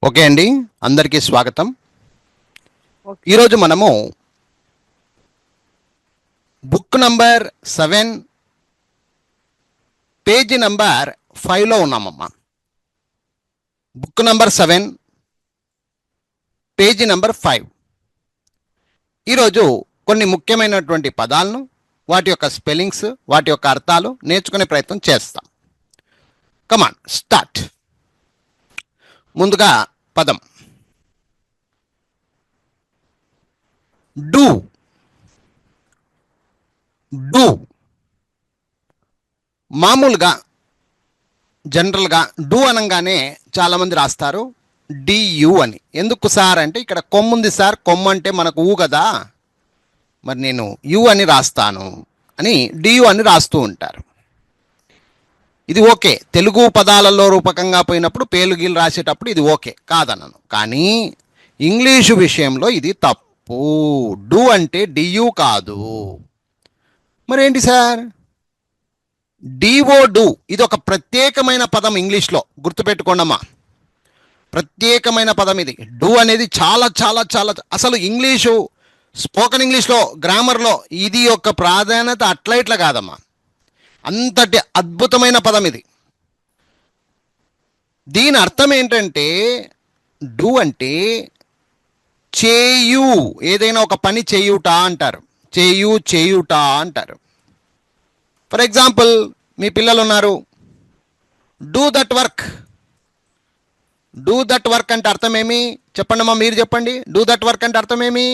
Okay అండి, అందరికీ స్వాగతం. ఓకే. ఈరోజు మనము బుక్ నంబర్ 7 పేజీ నంబర్ 5లో ఉన్నామమ్మా. Book number 7 page number 5. ఈరోజు కొన్ని ముఖ్యమైనటువంటి పదాలను, వాటి యొక్క స్పెల్లింగ్స్, వాటి యొక్క అర్థాలు నేర్చుకునే ప్రయత్నం చేస్తాం. Come on start. ముందుగా పదం డూ. డూ మామూలుగా జనరల్గా డూ అనగానే చాలామంది రాస్తారు డియు అని. ఎందుకు సార్ అంటే ఇక్కడ కొమ్ము ఉంది సార్, కొమ్ము అంటే మనకు ఊ కదా, మరి నేను యు అని రాస్తాను అని డియు అని రాస్తూ ఉంటారు. ఇది ఓకే, తెలుగు పదాలలో రూపకంగా పోయినప్పుడు పేలుగీలు రాసేటప్పుడు ఇది ఓకే, కాదనను. కానీ ఇంగ్లీషు విషయంలో ఇది తప్పు. డూ అంటే డియు కాదు. మరేంటి సార్? డిఓ డూ, ఇది ఒక ప్రత్యేకమైన పదం ఇంగ్లీష్లో, గుర్తుపెట్టుకోండమ్మా. ప్రత్యేకమైన పదం ఇది. డూ అనేది చాలా చాలా చాలా అసలు ఇంగ్లీషు స్పోకెన్ ఇంగ్లీష్లో గ్రామర్లో ఇది యొక్క ప్రాధాన్యత అట్లా ఇట్లా కాదమ్మా, అంతటి అద్భుతమైన పదం ఇది. దీని అర్థం ఏంటంటే డూ అంటే చేయు, ఏదైనా ఒక పని చేయుట అంటారు. చేయుట అంటారు. ఫర్ ఎగ్జాంపుల్, మీ పిల్లలు ఉన్నారు, do that work. Do that work అంటే అర్థం ఏమి చెప్పండి అమ్మా, మీరు చెప్పండి. డూ దట్ వర్క్ అంటే అర్థం ఏమి?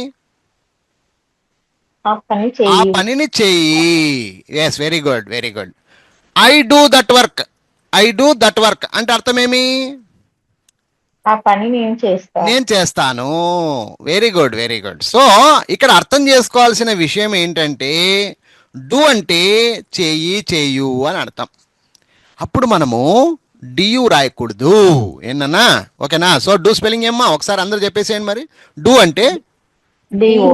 ఆ పనిని చెయ్యి. Yes, very good, very good. I do that work. I do that work అంటే అర్థం ఏమి? ఆ పని నేను చేస్తాను. Very good, very good. So ఇక్కడ అర్థం చేసుకోవాల్సిన విషయం ఏంటంటే డూ అంటే చేయు అని అర్థం. అప్పుడు మనము డియు రాయకూడదు. ఏంటన్నా? ఓకేనా? సో డూ స్పెల్లింగ్ ఏమ్మా ఒకసారి అందరూ చెప్పేసేయండి మరి. డూ అంటే డిఓ,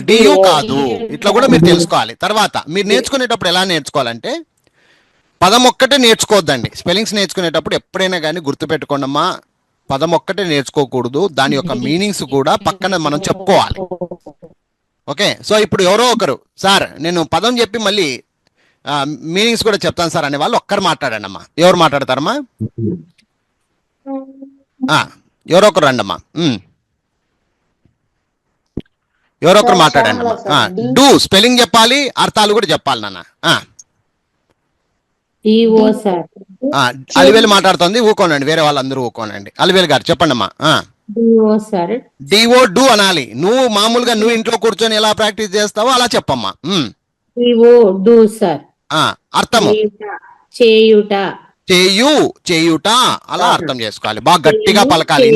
డియు కాదు. ఇట్లా కూడా మీరు తెలుసుకోవాలి. తర్వాత మీరు నేర్చుకునేటప్పుడు ఎలా నేర్చుకోవాలంటే పదం ఒక్కటే నేర్చుకోవద్దండి. స్పెల్లింగ్స్ నేర్చుకునేటప్పుడు ఎప్పుడైనా కానీ గుర్తుపెట్టుకోండమ్మా, పదం ఒక్కటే నేర్చుకోకూడదు, దాని యొక్క మీనింగ్స్ కూడా పక్కన మనం చెప్పుకోవాలి. ఓకే, సో ఇప్పుడు ఎవరో ఒకరు, సార్ నేను పదం చెప్పి మళ్ళీ మీనింగ్స్ కూడా చెప్తాను సార్ అనే వాళ్ళు ఒక్కరు మాట్లాడండి అమ్మా. ఎవరు మాట్లాడతారమ్మా? ఎవరో ఒకరు రండి అమ్మా. ఎవరో ఒకరు మాట్లాడండి అమ్మా. డూ స్పెల్లింగ్ చెప్పాలి, అర్థాలు కూడా చెప్పాలి నాన్న. అలివేలు మాట్లాడుతుంది, ఊకోనండి. వేరే వాళ్ళందరూ ఊకోనండి. అలివేలు గారు చెప్పండి అమ్మా. డిఓ డూ అనాలి. నువ్వు మామూలుగా నువ్వు ఇంట్లో కూర్చొని ఎలా ప్రాక్టీస్ చేస్తావో అలా చెప్పమ్మా. అర్థము చేయుట అలా అర్థం చేసుకోవాలి. బాగా గట్టిగా పలకాలి.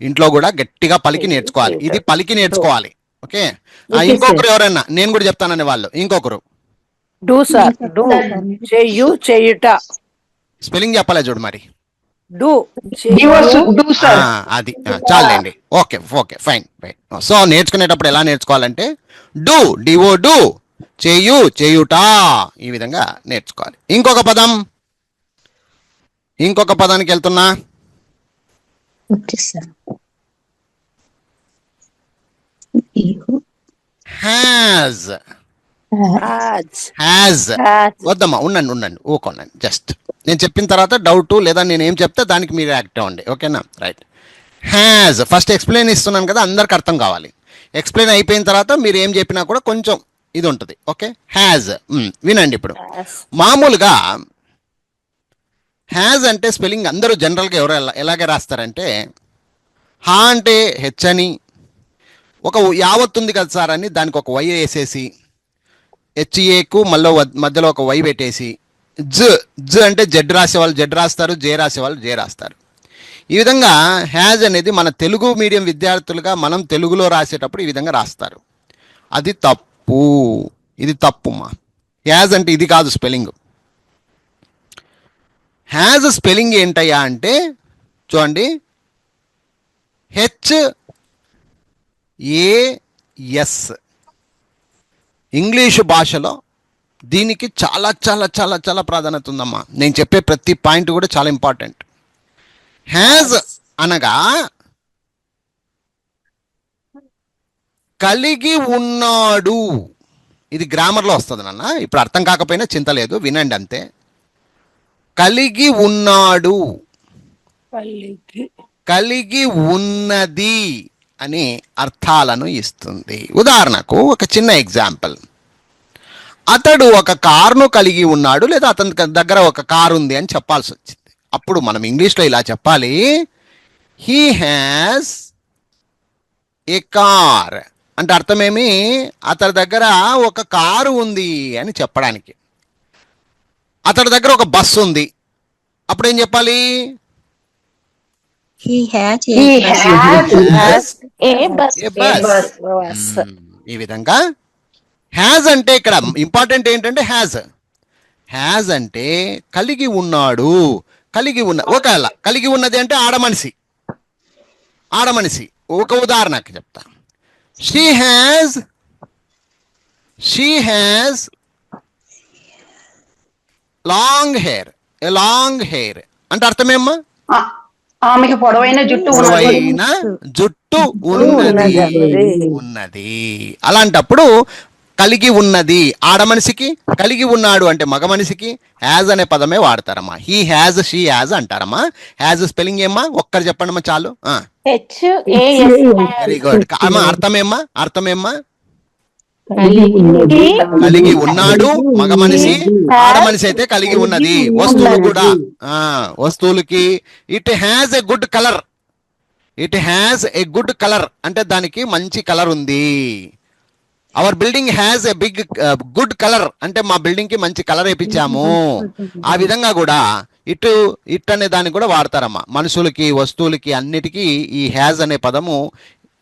ఇంట్లో కూడా గట్టిగా పలికి నేర్చుకోవాలి. ఇది పలికి నేర్చుకోవాలి. ఓకే, ఇంకొకరు ఎవరన్నా, నేను కూడా చెప్తానని వాళ్ళు ఇంకొకరు డూ సార్, డూ చేయుట. స్పెల్లింగ్ చెప్పాలి చూడు మరి. డూ అది చాలండి. Okay okay, fine fine. So నేర్చుకునేటప్పుడు ఎలా నేర్చుకోవాలంటే డూ, డిఓ డూ, చేయుట, ఈ విధంగా నేర్చుకోవాలి. ఇంకొక పదానికి వెళ్తున్నా. హ్యాజ్. వద్దమ్మా, ఉండండి, ఊకోండి. జస్ట్ నేను చెప్పిన తర్వాత డౌట్ లేదా నేను ఏం చెప్తే దానికి మీరు యాక్ట్ అవ్వండి. ఓకేనా? రైట్. హ్యాజ్ ఫస్ట్ ఎక్స్ప్లెయిన్ ఇస్తున్నాను కదా, అందరికి అర్థం కావాలి. ఎక్స్ప్లెయిన్ అయిపోయిన తర్వాత మీరు ఏం చెప్పినా కూడా కొంచెం ఇది ఉంటుంది. ఓకే, హ్యాజ్ వినండి. ఇప్పుడు మామూలుగా హ్యాజ్ అంటే స్పెల్లింగ్ అందరూ జనరల్గా ఎవరు ఎలాగే రాస్తారంటే హా అంటే హెచ్ అని, ఒక యావత్ ఉంది కదా సార్ అని దానికి ఒక వై వేసేసి, హెచ్ఏకు మళ్ళీ మధ్యలో ఒక వై పెట్టేసి, జ అంటే జెడ్ రాసేవాళ్ళు జెడ్ రాస్తారు, జే రాసేవాళ్ళు జే రాస్తారు. ఈ విధంగా హ్యాజ్ అనేది మన తెలుగు మీడియం విద్యార్థులుగా మనం తెలుగులో రాసేటప్పుడు ఈ విధంగా రాస్తారు. అది తప్పు. ఇది తప్పుమా. హ్యాజ్ అంటే ఇది కాదు స్పెల్లింగ్. హ్యాజ్ స్పెల్లింగ్ ఏంటయ్యా అంటే చూడండి, HAS. ఇంగ్లీషు భాషలో దీనికి చాలా చాలా చాలా చాలా ప్రాధాన్యత ఉందమ్మా. నేను చెప్పే ప్రతి పాయింట్ కూడా చాలా ఇంపార్టెంట్. హ్యాజ్ అనగా కలిగి ఉన్నాడు. ఇది గ్రామర్లో వస్తుంది నాన్న. ఇప్పుడు అర్థం కాకపోయినా చింత లేదు, వినండి అంతే. కలిగి ఉన్నాడు, కలిగి ఉన్నది అని అర్థాలను ఇస్తుంది. ఉదాహరణకు ఒక చిన్న ఎగ్జాంపుల్. అతడు ఒక కారును కలిగి ఉన్నాడు, లేదా అతని దగ్గర ఒక కారు ఉంది అని చెప్పాల్సి వచ్చింది. అప్పుడు మనం ఇంగ్లీష్లో ఇలా చెప్పాలి, హీ హ్యాస్ ఏ కార్. అంటే అర్థమేమి, అతడి దగ్గర ఒక కారు ఉంది అని చెప్పడానికి. అతడి దగ్గర ఒక బస్సు ఉంది, అప్పుడు ఏం చెప్పాలి? He has He a has a bus. A bus. ఈ విధంగా హ్యాజ్ అంటే ఇక్కడ ఇంపార్టెంట్ ఏంటంటే హ్యాజ్. హ్యాజ్ అంటే కలిగి ఉన్నాడు, కలిగి ఉన్న. ఒకవేళ కలిగి ఉన్నది అంటే ఆడమనిషి, ఆడమనిషి. ఒక ఉదాహరణకి చెప్తా. She has long hair. A long hair అంటే అర్థమేమ్మా? ఆమెకి పొడవైన జుట్టు ఉన్నది. పొడవైన జుట్టు ఉన్నది. అలాంటప్పుడు కలిగి ఉన్నది ఆడమనిషికి, కలిగి ఉన్నాడు అంటే మగ మనిషికి హ్యాజ్ అనే పదమే వాడతారమ్మా. హీ హ్యాజ్, షీ హ్యాజ్ అంటారమ్మా. హ్యాజ్ స్పెల్లింగ్ ఏమ్మా? ఒక్కరు చెప్పండమ్మా చాలు. HAS. వెరీ గుడ్ అమ్మా. అర్థమేమ్మా? అర్థమేమ్మా? He కలిగి ఉన్నాడు మగ మనిషి, ఆడమనిషి అయితే కలిగి ఉన్నది. వస్తువులు కూడా, వస్తువులకి it has a good colour. It has a good colour అంటే దానికి మంచి కలర్ ఉంది. Our building has a big good colour అంటే మా బిల్డింగ్ కి మంచి కలర్ వేయించాము. ఆ విధంగా కూడా ఇట్ అనే దాన్ని కూడా వాడతారమ్మా. మనుషులకి, వస్తువులకి, అన్నిటికీ ఈ హ్యాజ్ అనే పదము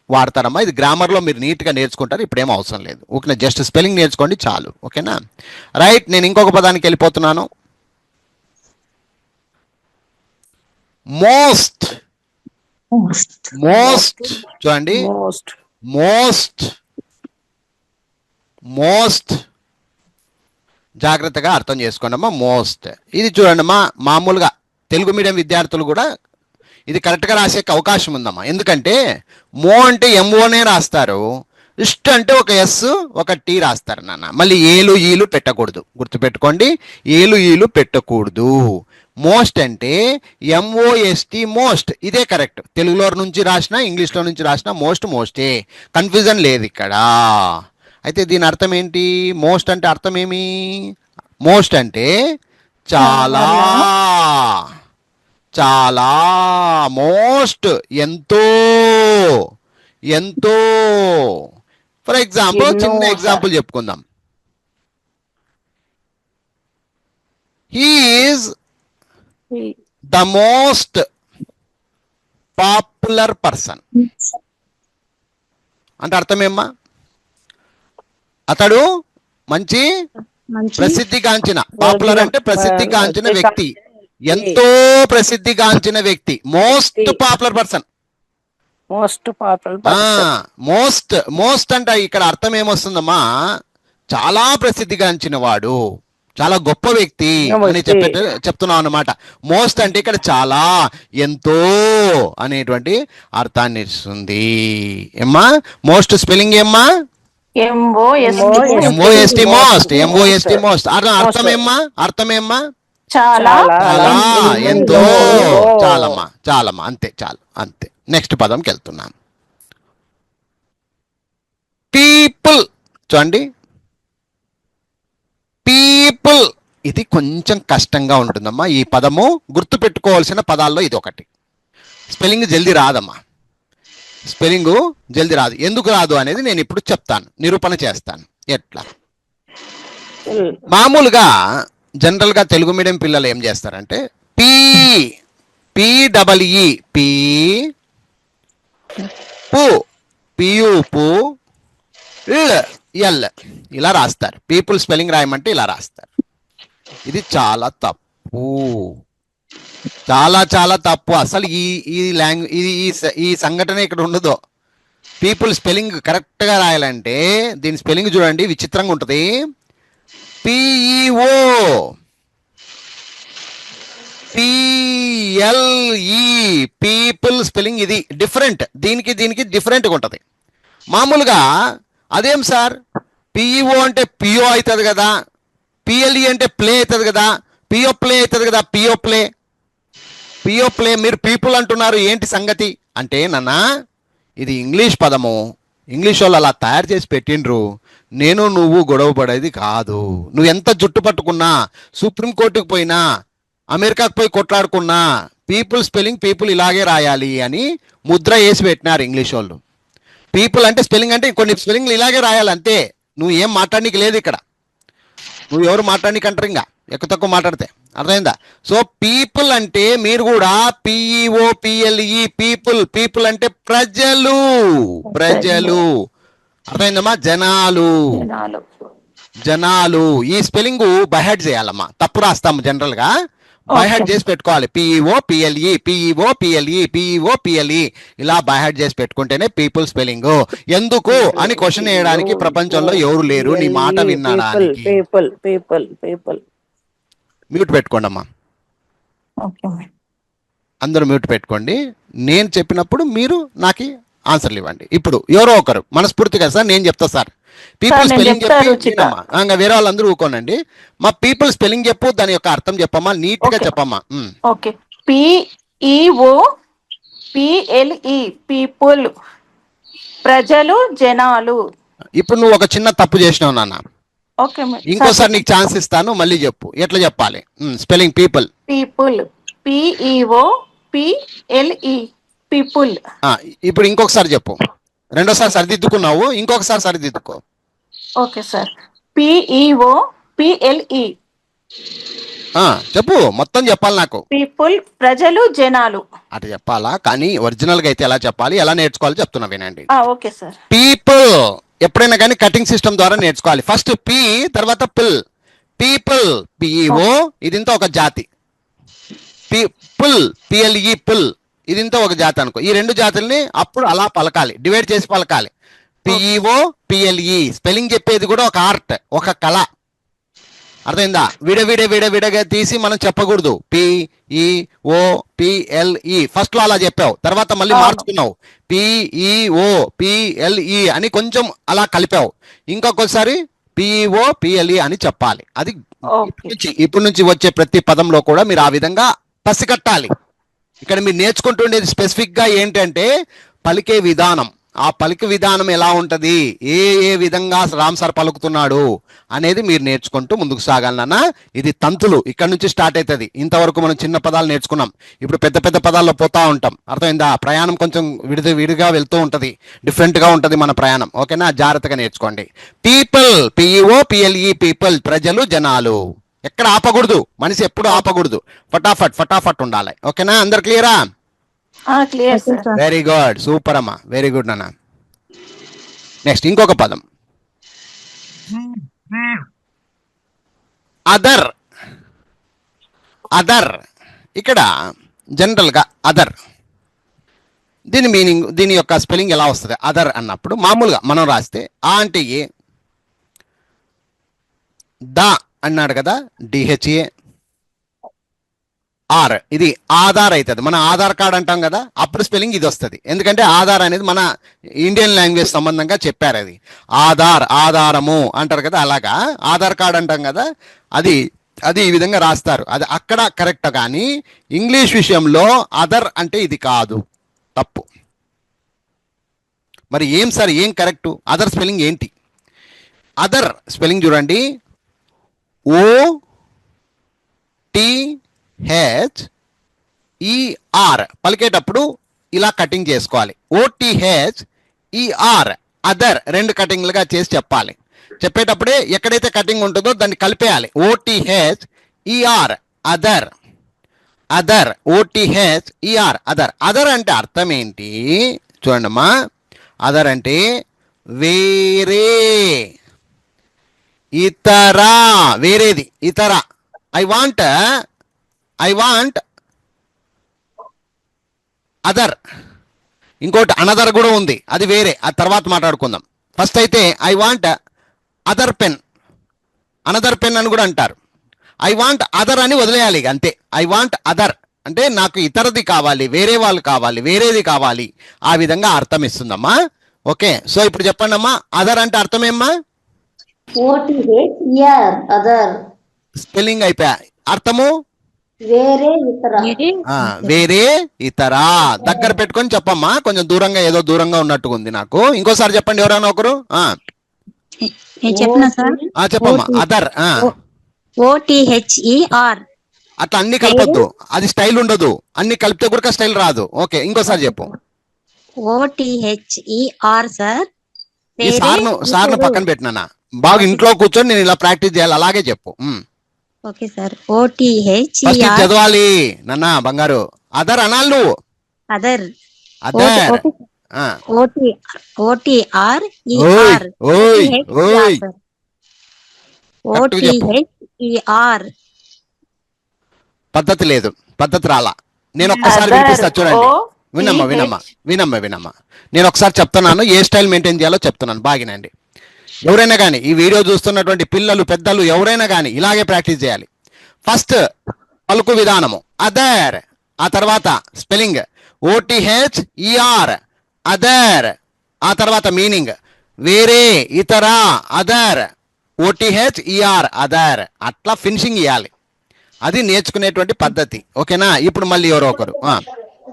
వాడతారమ్మా. ఇది గ్రామర్లో మీరు నీట్గా నేర్చుకుంటారు, ఇప్పుడేం అవసరం లేదు. ఓకేనా, జస్ట్ స్పెల్లింగ్ నేర్చుకోండి చాలు. ఓకేనా, రైట్. నేను ఇంకొక పదానికి వెళ్ళిపోతున్నాను. మోస్ట్. మోస్ట్ చూడండి, మోస్ట్. మోస్ట్ జాగ్రత్తగా అర్థం చేసుకోండి అమ్మా. మోస్ట్ ఇది చూడండి అమ్మా, మామూలుగా తెలుగు మీడియం విద్యార్థులు కూడా ఇది కరెక్ట్గా రాసే అవకాశం ఉందమ్మా. ఎందుకంటే మో అంటే ఎంఓనే రాస్తారు, ఇష్ట అంటే ఒక ఎస్ ఒక టీ రాస్తారు నాన్న. మళ్ళీ ఏలు ఈలు పెట్టకూడదు, గుర్తుపెట్టుకోండి. ఏలు ఈలు పెట్టకూడదు. మోస్ట్ అంటే MOST, మోస్ట్. ఇదే కరెక్ట్. తెలుగులో నుంచి రాసినా, ఇంగ్లీష్లో నుంచి రాసినా మోస్ట్ మోస్టే, కన్ఫ్యూజన్ లేదు ఇక్కడ. అయితే దీని అర్థం ఏంటి? మోస్ట్ అంటే అర్థం ఏమి? మోస్ట్ అంటే చాలా, చాలా. మోస్ట్ ఎంతో, ఎంతో. ఫర్ ఎగ్జాంపుల్, చిన్న ఎగ్జాంపుల్ చెప్పుకుందాం. He is the most popular person అంటే అర్థమేమ్మా? అతడు మంచి ప్రసిద్ధిగాంచిన, పాపులర్ అంటే ప్రసిద్ధిగాంచిన వ్యక్తి, ఎంతో ప్రసిద్ధిగాంచిన వ్యక్తి. Most popular person. Most most అంటే ఇక్కడ అర్థం ఏమొస్తుందమ్మా? చాలా ప్రసిద్ధిగాంచిన వాడు, చాలా గొప్ప వ్యక్తి అని చెప్తున్నాం అన్నమాట. మోస్ట్ అంటే ఇక్కడ చాలా, ఎంతో అనేటువంటి అర్థాన్ని ఇస్తుంది. ఏమ్మా మోస్ట్ స్పెల్లింగ్ ఏమ్మా? MOST, most. MOST, most. అర్థం ఏమ్మా? అర్థం ఏమ్మా? చాలా, చాలా, ఎంతో, చాలమ్మా, చాలమ్మా, అంతే, చాలు, అంతే. నెక్స్ట్ పదంకి వెళ్తున్నాను. పీపుల్ చూడండి, పీపుల్. ఇది కొంచెం కష్టంగా ఉంటుందమ్మా. ఈ పదము గుర్తు పెట్టుకోవాల్సిన పదాల్లో ఇది ఒకటి. స్పెల్లింగ్ జల్దీ రాదమ్మా, స్పెల్లింగ్ జల్దీ రాదు. ఎందుకు రాదు అనేది నేను ఇప్పుడు చెప్తాను, నిరూపణ చేస్తాను. ఎట్లా? మామూలుగా జనరల్గా తెలుగు మీడియం పిల్లలు ఏం చేస్తారంటే PEE పీ పు పియు పు ఎల్ ఇలా రాస్తారు. పీపుల్ స్పెల్లింగ్ రాయమంటే ఇలా రాస్తారు. ఇది చాలా తప్పు, చాలా చాలా తప్పు. అసలు ఈ లాంగ్వేజ్ ఈ సంఘటన ఇక్కడ ఉండదు. పీపుల్ స్పెల్లింగ్ కరెక్ట్గా రాయాలంటే దీని స్పెల్లింగ్ చూడండి, విచిత్రంగా ఉంటుంది. PEO పిఎల్ఈ పీపుల్ స్పెల్లింగ్ ఇది డిఫరెంట్, దీనికి డిఫరెంట్గా ఉంటుంది. మామూలుగా అదేం సార్, పిఈఓ అంటే పిఓ అవుతుంది కదా, పిఎల్ఈ అంటే ప్లే అవుతుంది కదా, పిఓ ప్లే అవుతుంది కదా, పిఓ ప్లే మీరు పీపుల్ అంటున్నారు, ఏంటి సంగతి అంటే నాన్న ఇది ఇంగ్లీష్ పదము, ఇంగ్లీష్ వాళ్ళు అలా తయారు చేసి పెట్టిండ్రు, నేను నువ్వు గొడవ పడేది కాదు. నువ్వు ఎంత జుట్టు పట్టుకున్నా, సుప్రీంకోర్టుకు పోయినా, అమెరికాకు పోయి కొట్లాడుకున్నా, పీపుల్ స్పెల్లింగ్ పీపుల్ ఇలాగే రాయాలి అని ముద్ర వేసి పెట్టినారు ఇంగ్లీష్ వాళ్ళు. పీపుల్ అంటే స్పెల్లింగ్ అంటే కొన్ని స్పెల్లింగ్లు ఇలాగే రాయాలి అంతే, నువ్వు ఏం మాట్లాడనీకి లేదు ఇక్కడ, నువ్వు ఎవరు మాట్లాడనీకి అంటారు ఇంకా ఎక్కువ తక్కువ మాట్లాడితే, అర్థమైందా? సో పీపుల్ అంటే మీరు కూడా పిఈఓ పిఎల్ఈ పీపుల్ అంటే ప్రజలు, అర్థమైందమ్మా, జనాలు. ఈ స్పెల్లింగ్ బైహెడ్ చేయాలమ్మా, తప్పు రాస్తాము జనరల్ గా, బైహెడ్ చేసి పెట్టుకోవాలి. పిఈఓ పిఎల్ఈ ఇలా బైహెడ్ చేసి పెట్టుకుంటేనే పీపుల్ స్పెల్లింగ్. ఎందుకు అని క్వశ్చన్ వేయడానికి ప్రపంచంలో ఎవరు లేరు నీ మాట వినడానికి. పీపుల్. మ్యూట్ పెట్టుకోండి అమ్మా, అందరూ మ్యూట్ పెట్టుకోండి. నేను చెప్పినప్పుడు మీరు నాకు ఆన్సర్లు ఇవ్వండి. ఇప్పుడు ఎవరో ఒకరు మనస్ఫూర్తిగా సార్ నేను చెప్తా సార్, పీపుల్ స్పెల్లింగ్ చెప్పి ఇంకా వేరే వాళ్ళందరూ ఊకోనండి. మా పీపుల్ స్పెల్లింగ్ చెప్పు, దాని యొక్క అర్థం చెప్పమ్మా, నీట్ గా చెప్పమ్మా. ఓకే, పిఈఓ పిఎల్ఈ పీపుల్, ప్రజలు, జనాలు. ఇప్పుడు నువ్వు ఒక చిన్న తప్పు చేసినావు నాన్న, ఓకే, ఇంకోసారి నీకు ఛాన్స్ ఇస్తాను, మళ్ళీ చెప్పు ఎట్లా చెప్పాలి spelling. People P E O P L E people. ఇప్పుడు ఇంకొకసారి చెప్పు, రెండోసారి సరిదిద్దుకున్నావు, ఇంకొకసారి సరిదిద్దుకో. ఓకే సార్, పిఈఓ పిఎల్ఈ చెప్పు, మొత్తం చెప్పాలి నాకు. పీపుల్, ప్రజలు, జనాలు. అటు చెప్పాలా, కానీ ఒరిజినల్ గా అయితే ఎలా చెప్పాలి, ఎలా నేర్చుకోవాలి చెప్తున్నా వినండి. Okay sir. పీపుల్ ఎప్పుడైనా కానీ కటింగ్ సిస్టమ్ ద్వారా నేర్చుకోవాలి. ఫస్ట్ పి, తర్వాత పిల్. పీపుల్ పిఈఓ ఇదింత ఒక జాతి, పుల్ పిఎల్ఈ పుల్ ఇదింత ఒక జాతి అనుకో. ఈ రెండు జాతుల్ని అప్పుడు అలా పలకాలి, డివైడ్ చేసి పలకాలి. పిఈఓ పిఎల్ఈ స్పెల్లింగ్ చెప్పేది కూడా ఒక ఆర్ట్, ఒక కళ, అర్థమైందా? విడగా తీసి మనం చెప్పకూడదు. పిఈఓ పిఎల్ఈ ఫస్ట్ లో అలా చెప్పావు, తర్వాత మళ్ళీ మార్చుకున్నావు, పిఈఓ పిఎల్ఈ అని కొంచెం అలా కలిపావు, ఇంకొకసారి పిఈఓ పిఎల్ఈ అని చెప్పాలి. అది ఇప్పటి నుంచి వచ్చే ప్రతి పదంలో కూడా మీరు ఆ విధంగా పసిగట్టాలి. ఇక్కడ మీరు నేర్చుకుంటుండేది స్పెసిఫిక్ గా ఏంటంటే పలికే విధానం. ఆ పలికే విధానం ఎలా ఉంటది, ఏ విధంగా రామ్ సార్ పలుకుతున్నాడు అనేది మీరు నేర్చుకుంటూ ముందుకు సాగాలన్నా. ఇది తంతులు ఇక్కడ నుంచి స్టార్ట్ అవుతుంది. ఇంతవరకు మనం చిన్న పదాలు నేర్చుకున్నాం, ఇప్పుడు పెద్ద పెద్ద పదాల్లో పోతా ఉంటాం, అర్థమైందా? ప్రయాణం కొంచెం విడిగా వెళ్తూ ఉంటది, డిఫరెంట్ గా ఉంటది మన ప్రయాణం, ఓకేనా? జాగ్రత్తగా నేర్చుకోండి. పీపుల్ పిఈఓ పిఎల్ఈ పీపుల్, ప్రజలు, జనాలు. ఎక్కడ ఆపకూడదు, మనిషి ఎప్పుడు ఆపకూడదు, ఫటాఫట్ ఉండాలి, ఓకేనా? అందరు క్లియరా? Clear sir. Very good, super అమ్మా, వెరీ గుడ్ నాన్న. నెక్స్ట్ ఇంకొక పదం అదర్. ఇక్కడ జనరల్ గా అదర్, దీని మీనింగ్, దీని యొక్క స్పెల్లింగ్ ఎలా వస్తుంది? అదర్ అన్నప్పుడు మామూలుగా మనం రాస్తే ఆ అంటే ఏ, దా అన్నాడు కదా, డిహెచ్ఏ, ఆర్ ఇది ఆధార్ అవుతుంది. మన ఆధార్ కార్డ్ అంటాం కదా, అప్పుడు స్పెల్లింగ్ ఇది వస్తుంది. ఎందుకంటే ఆధార్ అనేది మన ఇండియన్ లాంగ్వేజ్ సంబంధంగా చెప్పారు. అది ఆధారము అంటారు కదా, అలాగా ఆధార్ కార్డ్ అంటాం కదా, అది ఈ విధంగా రాస్తారు. అది అక్కడ కరెక్ట్, కానీ ఇంగ్లీష్ విషయంలో అదర్ అంటే ఇది కాదు, తప్పు. మరి ఏం సార్, ఏం కరెక్ట్? అదర్ స్పెల్లింగ్ ఏంటి? అదర్ స్పెల్లింగ్ చూడండి, OTHER పలికేటప్పుడు ఇలా కటింగ్ చేసుకోవాలి. OTHER అదర్ రెండు కటింగ్లుగా చేసి చెప్పాలి. చెప్పేటప్పుడే ఎక్కడైతే కటింగ్ ఉంటుందో దాన్ని కలిపేయాలి. OTHER other, OTHER other. Other అంటే అర్థం ఏంటి చూడండమ్మా, అదర్ అంటే వేరే, ఇతర, వేరేది, ఇతర. I want other. ఇంకోటి అనదర్ కూడా ఉంది, అది వేరే, ఆ తర్వాత మాట్లాడుకుందాం. ఫస్ట్ అయితే I want other pen, another pen అని కూడా అంటారు. ఐ వాంట్ అదర్ అని వదిలేయాలి ఇక అంతే. ఐ వాంట్ అదర్ అంటే నాకు ఇతరది కావాలి, వేరే వాళ్ళు కావాలి, వేరేది కావాలి, ఆ విధంగా అర్థం ఇస్తుందమ్మా. ఓకే, సో ఇప్పుడు చెప్పండి అమ్మా, అదర్ అంటే అర్థమేమ్మా? OTHER అదర్ స్పెల్లింగ్ అయిపోయా, అర్థము వేరే ఇతర వేరే ఇతర. దగ్గర పెట్టుకొని చెప్పమ్మా, కొంచెం దూరంగా ఏదో దూరంగా ఉన్నట్టుగా ఉంది నాకు. ఇంకోసారి చెప్పండి ఎవరైనా ఒకరు. నేను చెప్పిన సార్ చెప్పమ్మా. అదర్ OTHER అట్లా అన్ని కలపొద్దు, అది స్టైల్ ఉండదు. అన్ని కలిపితే కూడా స్టైల్ రాదు. ఓకే, ఇంకోసారి చెప్పు. OTHER sir. ఈ సార్ను పక్కన పెట్టినా బాగా ఇంట్లో కూర్చొని నేను ఇలా ప్రాక్టీస్ చేయాలి, అలాగే చెప్పు. Okay sir. ఫస్ట్ OTHER చదవాలి నాన్న బంగారు. అదర్ అనాలి నువ్వు. అదర్ అదర్ OTRER ఓయ్ ఓయ్ OTHER పద్ధతి లేదు, పద్ధతి రాలా. నేను ఒక్కసారి Other, వినిపిస్తా చూడండి. O, వినమ్మా TH. వినమ్మా వినమ్మా వినమ్మా నేను ఒకసారి చెప్తున్నాను, ఏ స్టైల్ మెయింటైన్ చేయాలో చెప్తున్నాను బాగినండి. ఎవరైనా కానీ ఈ వీడియో చూస్తున్నటువంటి పిల్లలు పెద్దలు ఎవరైనా కానీ ఇలాగే ప్రాక్టీస్ చేయాలి. ఫస్ట్ పలుకు విధానము అదర్, ఆ తర్వాత స్పెల్లింగ్ OTHER అదర్, ఆ తర్వాత మీనింగ్ వేరే ఇతర అదర్ OTHER అదర్, అట్లా ఫినిషింగ్ ఇవ్వాలి. అది నేర్చుకునేటువంటి పద్ధతి. ఓకేనా? ఇప్పుడు మళ్ళీ ఎవరో ఒకరు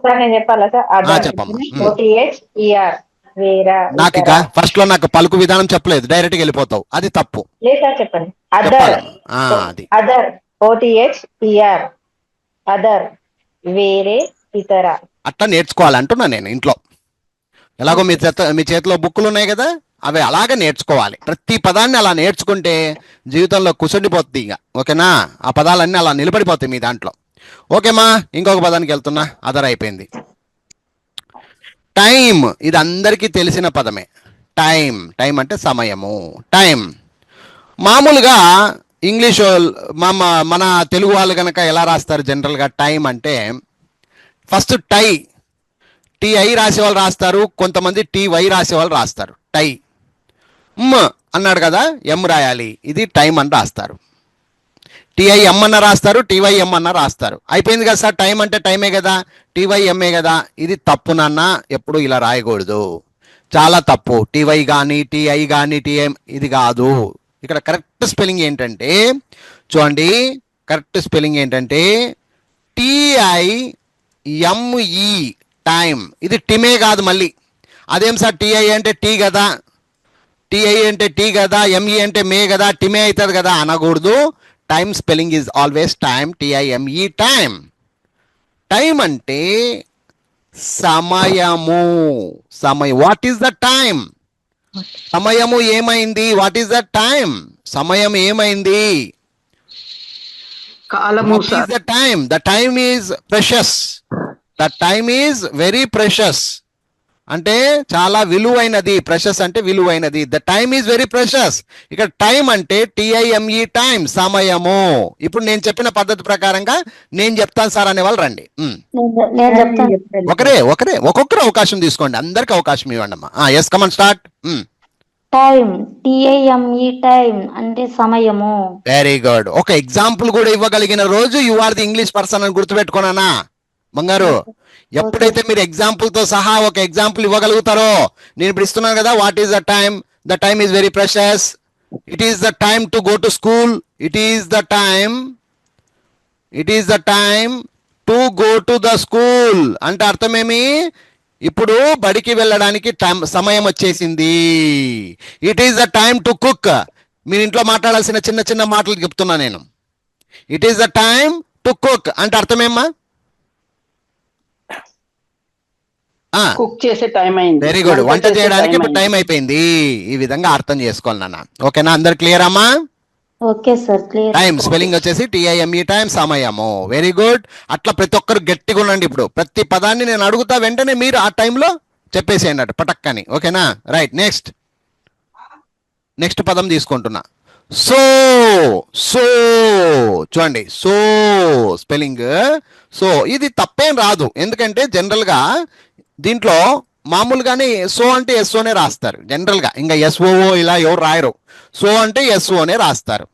సార్ నేను చెప్పాలా సార్? చెప్పమ్మా. OTHER వేరా నాకు ఇక ఫస్ట్ లో నాకు పలుకు విధానం చెప్పలేదు, డైరెక్ట్ గా వెళ్ళిపోతావు, అది తప్పు. లేదు సార్ చెప్పండి. అదర్ చెప్పాలమ్మా. అది అదర్ OTHER అదర్ వేరే ఇతర. అట్లా నేర్చుకోవాలంటున్నా నేను ఇంట్లో. ఎలాగో మీ చేతిలో బుక్కులు ఉన్నాయి కదా, అవి అలాగే నేర్చుకోవాలి. ప్రతి పదాన్ని అలా నేర్చుకుంటే జీవితంలో కుసండిపోతుంది ఇక. ఓకేనా? ఆ పదాలన్నీ అలా నిలబడిపోతాయి మీ దాంట్లో. ఓకేమా, ఇంకొక పదానికి వెళ్తున్నా. అదర్ అయిపోయింది. టైం, ఇది అందరికీ తెలిసిన పదమే. టైం, టైం అంటే సమయము. టైం మామూలుగా ఇంగ్లీష్ మన తెలుగు వాళ్ళు కనుక ఎలా రాస్తారు జనరల్గా టైం అంటే, ఫస్ట్ TI రాసేవాళ్ళు రాస్తారు, కొంతమంది TY రాసేవాళ్ళు రాస్తారు. టై అన్నాడు కదా, M రాయాలి, ఇది టైం అని రాస్తారు. TIM అన్న రాస్తారు, TYM అన్న రాస్తారు. అయిపోయింది కదా సార్, టైం అంటే టైమే కదా, TYMఏ కదా. ఇది తప్పు నాన్న, ఎప్పుడు ఇలా రాయకూడదు, చాలా తప్పు. TY కానీ TI కానీ TM ఇది కాదు. ఇక్కడ కరెక్ట్ స్పెల్లింగ్ ఏంటంటే చూడండి, కరెక్ట్ స్పెల్లింగ్ ఏంటంటే TIME టైం. ఇది టిమే కాదు మళ్ళీ. అదేం సార్ TI అంటే టీ కదా, TI అంటే టీ కదా, ME అంటే మే కదా, టిమే అవుతుంది కదా అనకూడదు. Time spelling is always time, TIME time. Time అంటే సమయము. What is the time? సమయము ఏమైంది? What is the time? సమయం ఏమైంది? కాలము What is the time? The time is precious. The time is very precious. అంటే చాలా విలువైనది. ప్రెషస్ అంటే విలువైనది. The time is very precious. ఇక్కడ టైం అంటే TIME టైం, సమయము. ఇప్పుడు నేను చెప్పిన పద్ధతి ప్రకారంగా నేను చెప్తాను సార్ అనే వాళ్ళు రండి. నేను చెప్తాను. ఒక్కొక్కరు అవకాశం తీసుకోండి, అందరికి అవకాశం ఇవ్వండి అమ్మా. Yes come on start. Time TIME time అంటే సమయము. Very good. ఒక ఎగ్జాంపుల్ కూడా ఇవ్వగలిగిన రోజు you are the English person అని గుర్తుపెట్టుకోనా బంగారు. ఎప్పుడైతే మీరు ఎగ్జాంపుల్ తో సహా ఒక ఎగ్జాంపుల్ ఇవ్వగలుగుతారో, నేను ఇప్పుడు ఇస్తున్నాను కదా, what is the time? The time is very precious. It is the time to go to school. It is the time to go to the school అంటే అర్థమేమి? ఇప్పుడు బడికి వెళ్ళడానికి సమయం వచ్చేసింది. It is the time to cook. మీరు ఇంట్లో మాట్లాడాల్సిన చిన్న చిన్న మాటలు చెప్తున్నా నేను. It is the time to cook అంటే అర్థమేమ్మా? కుక్ చేసే టైం అయింది. Very good. వంట చేయడానికి ఇప్పుడు టైం అయిపోయింది. ఈ విధంగా అర్థం చేసుకోవాలి నాన్న. ఓకేనా? అందరు క్లియర్ అమ్మా? Okay sir, clear. Time spelling వచ్చేసి TIME టైం, సమయము. Very good. అట్లా ప్రతి ఒక్కరు గట్టిగా ఉండండి. ఇప్పుడు ప్రతి పదాన్ని నేను అడుగుతా, వెంటనే మీరు ఆ టైంలో చెప్పేసేయండి అటు పటక్కని. ఓకేనా? రైట్. నెక్స్ట్ పదం తీసుకుంటున్నా. సో చూడండి, సో స్పెల్లింగ్ సో. ఇది తప్పేం రాదు, ఎందుకంటే జనరల్గా దీంట్లో మామూలుగానే సో అంటే SOనే రాస్తారు జనరల్గా. ఇంకా SOO ఇలా ఎవరు రాయరు. సో అంటే SOనే రాస్తారు.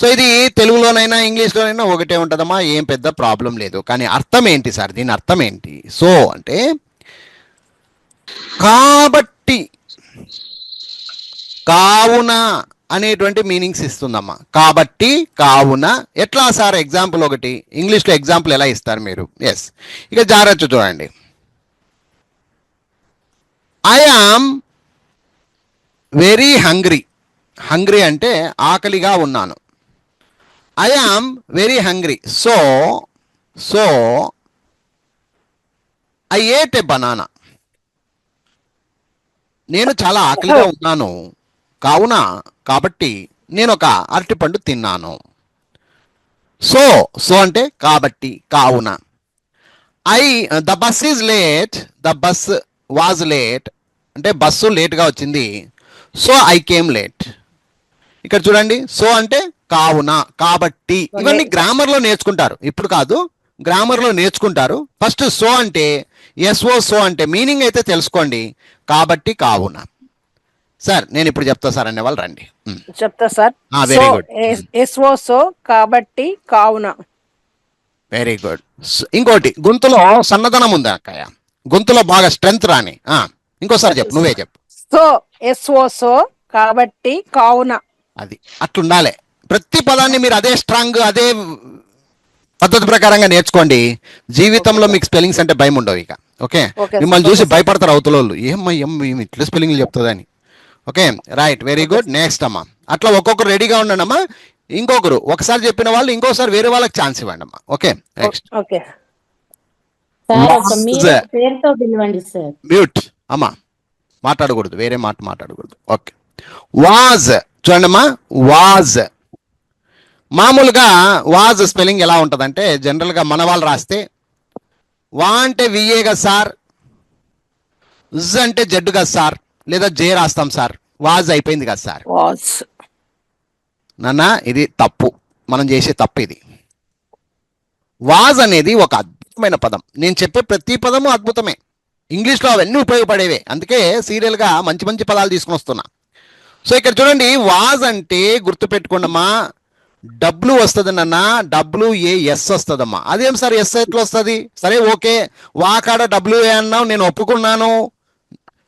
సో ఇది తెలుగులోనైనా ఇంగ్లీష్లోనైనా ఒకటే ఉంటుందమ్మా, ఏం పెద్ద ప్రాబ్లం లేదు. కానీ అర్థం ఏంటి సార్, దీని అర్థం ఏంటి? సో అంటే కాబట్టి, కావున అనేటువంటి మీనింగ్స్ ఇస్తుందమ్మా. కాబట్టి, కావున. ఎట్లా సార్? ఎగ్జాంపుల్ ఒకటి, ఇంగ్లీష్లో ఎగ్జాంపుల్ ఎలా ఇస్తారు మీరు? ఎస్, ఇక జాగ్రత్త చూడండి. I am very hungry. Hungry అంటే ఆకలిగా ఉన్నాను. I am very hungry. So I ate a banana. నేను చాలా ఆకలిగా ఉన్నాను కావున, కాబట్టి నేను ఒక అరటిపండు తిన్నాను. సో అంటే కాబట్టి, కావున. The bus is late. The bus was late అంటే బస్సు లేట్గా వచ్చింది. So I came late. ఇక్కడ చూడండి, సో అంటే కావున, కాబట్టి. ఇవన్నీ గ్రామర్లో నేర్చుకుంటారు, ఇప్పుడు కాదు, గ్రామర్లో నేర్చుకుంటారు. ఫస్ట్ సో అంటే ఎస్ఓ, సో అంటే మీనింగ్ అయితే తెలుసుకోండి. కాబట్టి, కావున. సార్ నేను ఇప్పుడు చెప్తా సార్ అనే వాళ్ళు రండి. చెప్తా sir. Very good, S O so కాబట్టి కావున. Very good. ఇంకోటి, గొంతులో సన్నదనం ఉంది అక్కయ్య, గొంతులో బాగా స్ట్రెంత్ రాని. ఇంకోసారి చెప్పు, నువ్వే చెప్పు. సో ఎస్ఓ సో కాబట్టి కావున. అది అట్లుండాలి. ప్రతి పదాన్ని మీరు అదే స్ట్రాంగ్, అదే పద్ధతి ప్రకారంగా నేర్చుకోండి. జీవితంలో మీకు స్పెల్లింగ్స్ అంటే భయం ఉండవు ఇక. ఓకే, మిమ్మల్ని చూసి భయపడతారు అవతల వాళ్ళు, ఏం ఇట్లా స్పెల్లింగ్లు చెప్తుందని. Okay, right, very good. Next అమ్మా, అట్లా ఒక్కొక్కరు రెడీగా ఉండండి అమ్మా. ఇంకొకరు ఒకసారి చెప్పిన వాళ్ళు ఇంకోసారి వేరే వాళ్ళకి ఛాన్స్ ఇవ్వండి అమ్మా. Okay, next. ఓకే పేరుతో పిలవండి సార్. మ్యూట్ అమ్మా, మాట్లాడకూడదు, వేరే మాట మాట్లాడకూడదు. ఓకే, వాజ్ చూడండి అమ్మా. వాజ్ మామూలుగా వాజ్ స్పెల్లింగ్ ఎలా ఉంటుందంటే, జనరల్గా మన వాళ్ళు రాస్తే వా అంటే విఏ కదా సార్, జ్ అంటే జడ్డు కదా సార్, లేదా జే రాస్తాం సార్. వాజ్ అయిపోయింది కదా సార్. వాజ్ నాన్న, ఇది తప్పు, మనం చేసే తప్పు ఇది. వాజ్ అనేది ఒక అద్భుతమైన పదం. నేను చెప్పే ప్రతి పదము అద్భుతమే. ఇంగ్లీష్లో అవన్నీ ఉపయోగపడేవే, అందుకే సీరియల్గా మంచి మంచి పదాలు తీసుకుని వస్తున్నా. సో ఇక్కడ చూడండి, వాజ్ అంటే గుర్తుపెట్టుకోండమ్మా, డబ్ల్యూ వస్తుంది నాన్న, WAS వస్తుందమ్మా. అదేం సార్ ఎస్ ఎట్లా వస్తుంది? సరే ఓకే, వా కాడ WA అన్నావు, నేను ఒప్పుకున్నాను.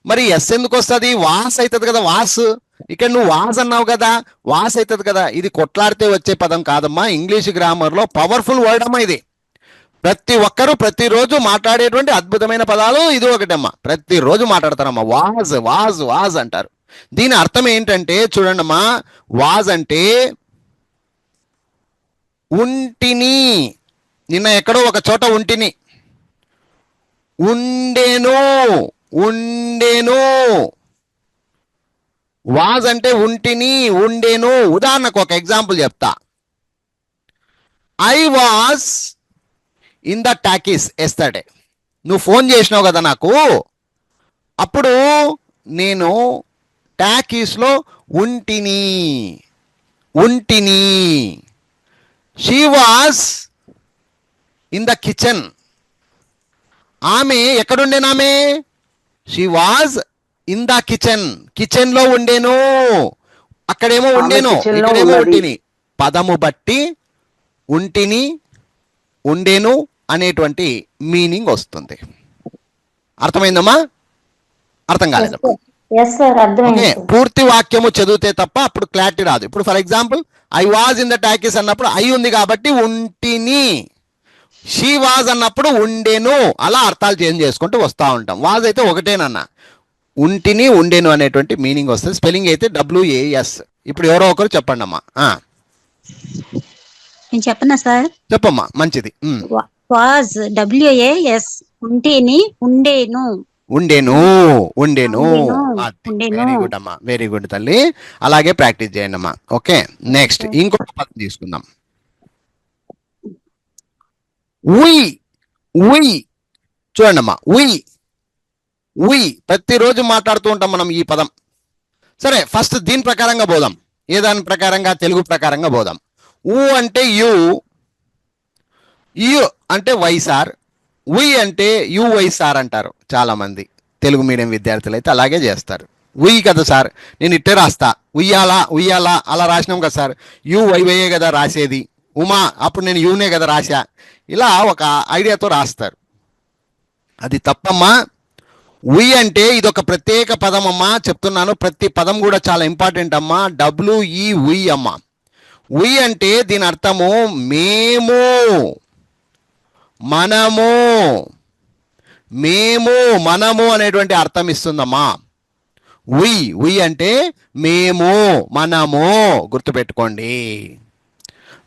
మరి ఎస్ ఎందుకు వస్తుంది? వాస్ అవుతుంది కదా, వాస్. ఇక్కడ నువ్వు వాజ్ అన్నావు కదా, వాస్ అవుతుంది కదా. ఇది కొట్లాడితే వచ్చే పదం కాదమ్మా, ఇంగ్లీష్ గ్రామర్లో పవర్ఫుల్ వర్డ్ అమ్మా ఇది. ప్రతి ఒక్కరూ ప్రతిరోజు మాట్లాడేటువంటి అద్భుతమైన పదాలు ఇది ఒకటమ్మా. ప్రతిరోజు మాట్లాడతారమ్మా, వాజ్ వాజ్ వాజ్ అంటారు. దీని అర్థం ఏంటంటే చూడండమ్మా, వాజ్ అంటే ఉంటిని. నిన్న ఎక్కడో ఒక చోట ఉంటిని, ఉండేను, ఉండేను. వాజ్ అంటే ఉంటిని, ఉండేను. ఉదాహరణకు ఒక ఎగ్జాంపుల్ చెప్తా. I was in the talkies yesterday. నువ్వు ఫోన్ చేసినావు కదా నాకు, అప్పుడు నేను టాకీస్లో ఉంటిని, ఉంటిని. She was in the kitchen. ఆమె ఎక్కడుండేనామె? She was in the kitchen, kitchen లో ఉండేను. అక్కడేమో ఉండేను, ఇక్కడేమో ఉంటిని. పదము బట్టి ఉంటిని, ఉండేను అనేటువంటి మీనింగ్ వస్తుంది. అర్థమైందమ్మా? అర్థం కాలేదమ్మా? ఓకే, పూర్తి వాక్యము చదివితే తప్ప అప్పుడు క్లారిటీ రాదు. ఇప్పుడు for example, I was in the talkies అన్నప్పుడు ఐ ఉంది కాబట్టి ఉంటిని, షీ వాజ్ అన్నప్పుడు ఉండేను. అలా అర్థాలు చేంజ్ చేసుకుంటూ వస్తూ ఉంటాం. వాజ్ అయితే ఒకటేనన్నా, ఉంటిని ఉండేను అనేటువంటి మీనింగ్ వస్తుంది. స్పెల్లింగ్ అయితే WAS. ఇప్పుడు ఎవరో ఒకరు చెప్పండి అమ్మా. నేను చెప్పనా సార్? చెప్పమ్మా, మంచిది. వాజ్ WAS, ఉంటేని, ఉండేను. ఉండేను, ఉండేను. వెరీ గుడ్ అమ్మా, వెరీ గుడ్ తల్లి. అలాగే ప్రాక్టీస్ చేయండి అమ్మా. ఓకే, నెక్స్ట్ ఇంకొక పదం తీసుకుందాం. ఉయ్, ఉయ్ చూడండి అమ్మా. ఉయ్, ఉయ్ ప్రతిరోజు మాట్లాడుతూ ఉంటాం మనం ఈ పదం. సరే, ఫస్ట్ దీని ప్రకారంగా పోదాం. ఏ దాని ప్రకారంగా? తెలుగు ప్రకారంగా పోదాం. ఊ అంటే యు, యు అంటే వైసార్, ఉయ్ అంటే UYSR అంటారు చాలా మంది తెలుగు మీడియం విద్యార్థులు అయితే అలాగే చేస్తారు. ఉయ్యి కదా సార్, నేను ఇట్టే రాస్తా, ఉయ్యాలా ఉయ్యాలా అలా రాసినాం కదా సార్, యు వైవయ్యే కదా రాసేది, ఉమా అప్పుడు నేను యూనే కదా రాశా, ఇలా ఒక ఐడియాతో రాస్తారు. అది తప్పమ్మా. ఉయ్ అంటే ఇదొక ప్రత్యేక పదం అమ్మా, చెప్తున్నాను, ప్రతి పదం కూడా చాలా ఇంపార్టెంట్ అమ్మా. డబ్ల్యూఈ ఉయ్ అమ్మా. ఉయ్ అంటే దీని అర్థము మేము, మనము, మేము, మనము అనేటువంటి అర్థం ఇస్తుందమ్మా. ఉయ్ ఉయ్ అంటే మేము, మనము, గుర్తుపెట్టుకోండి,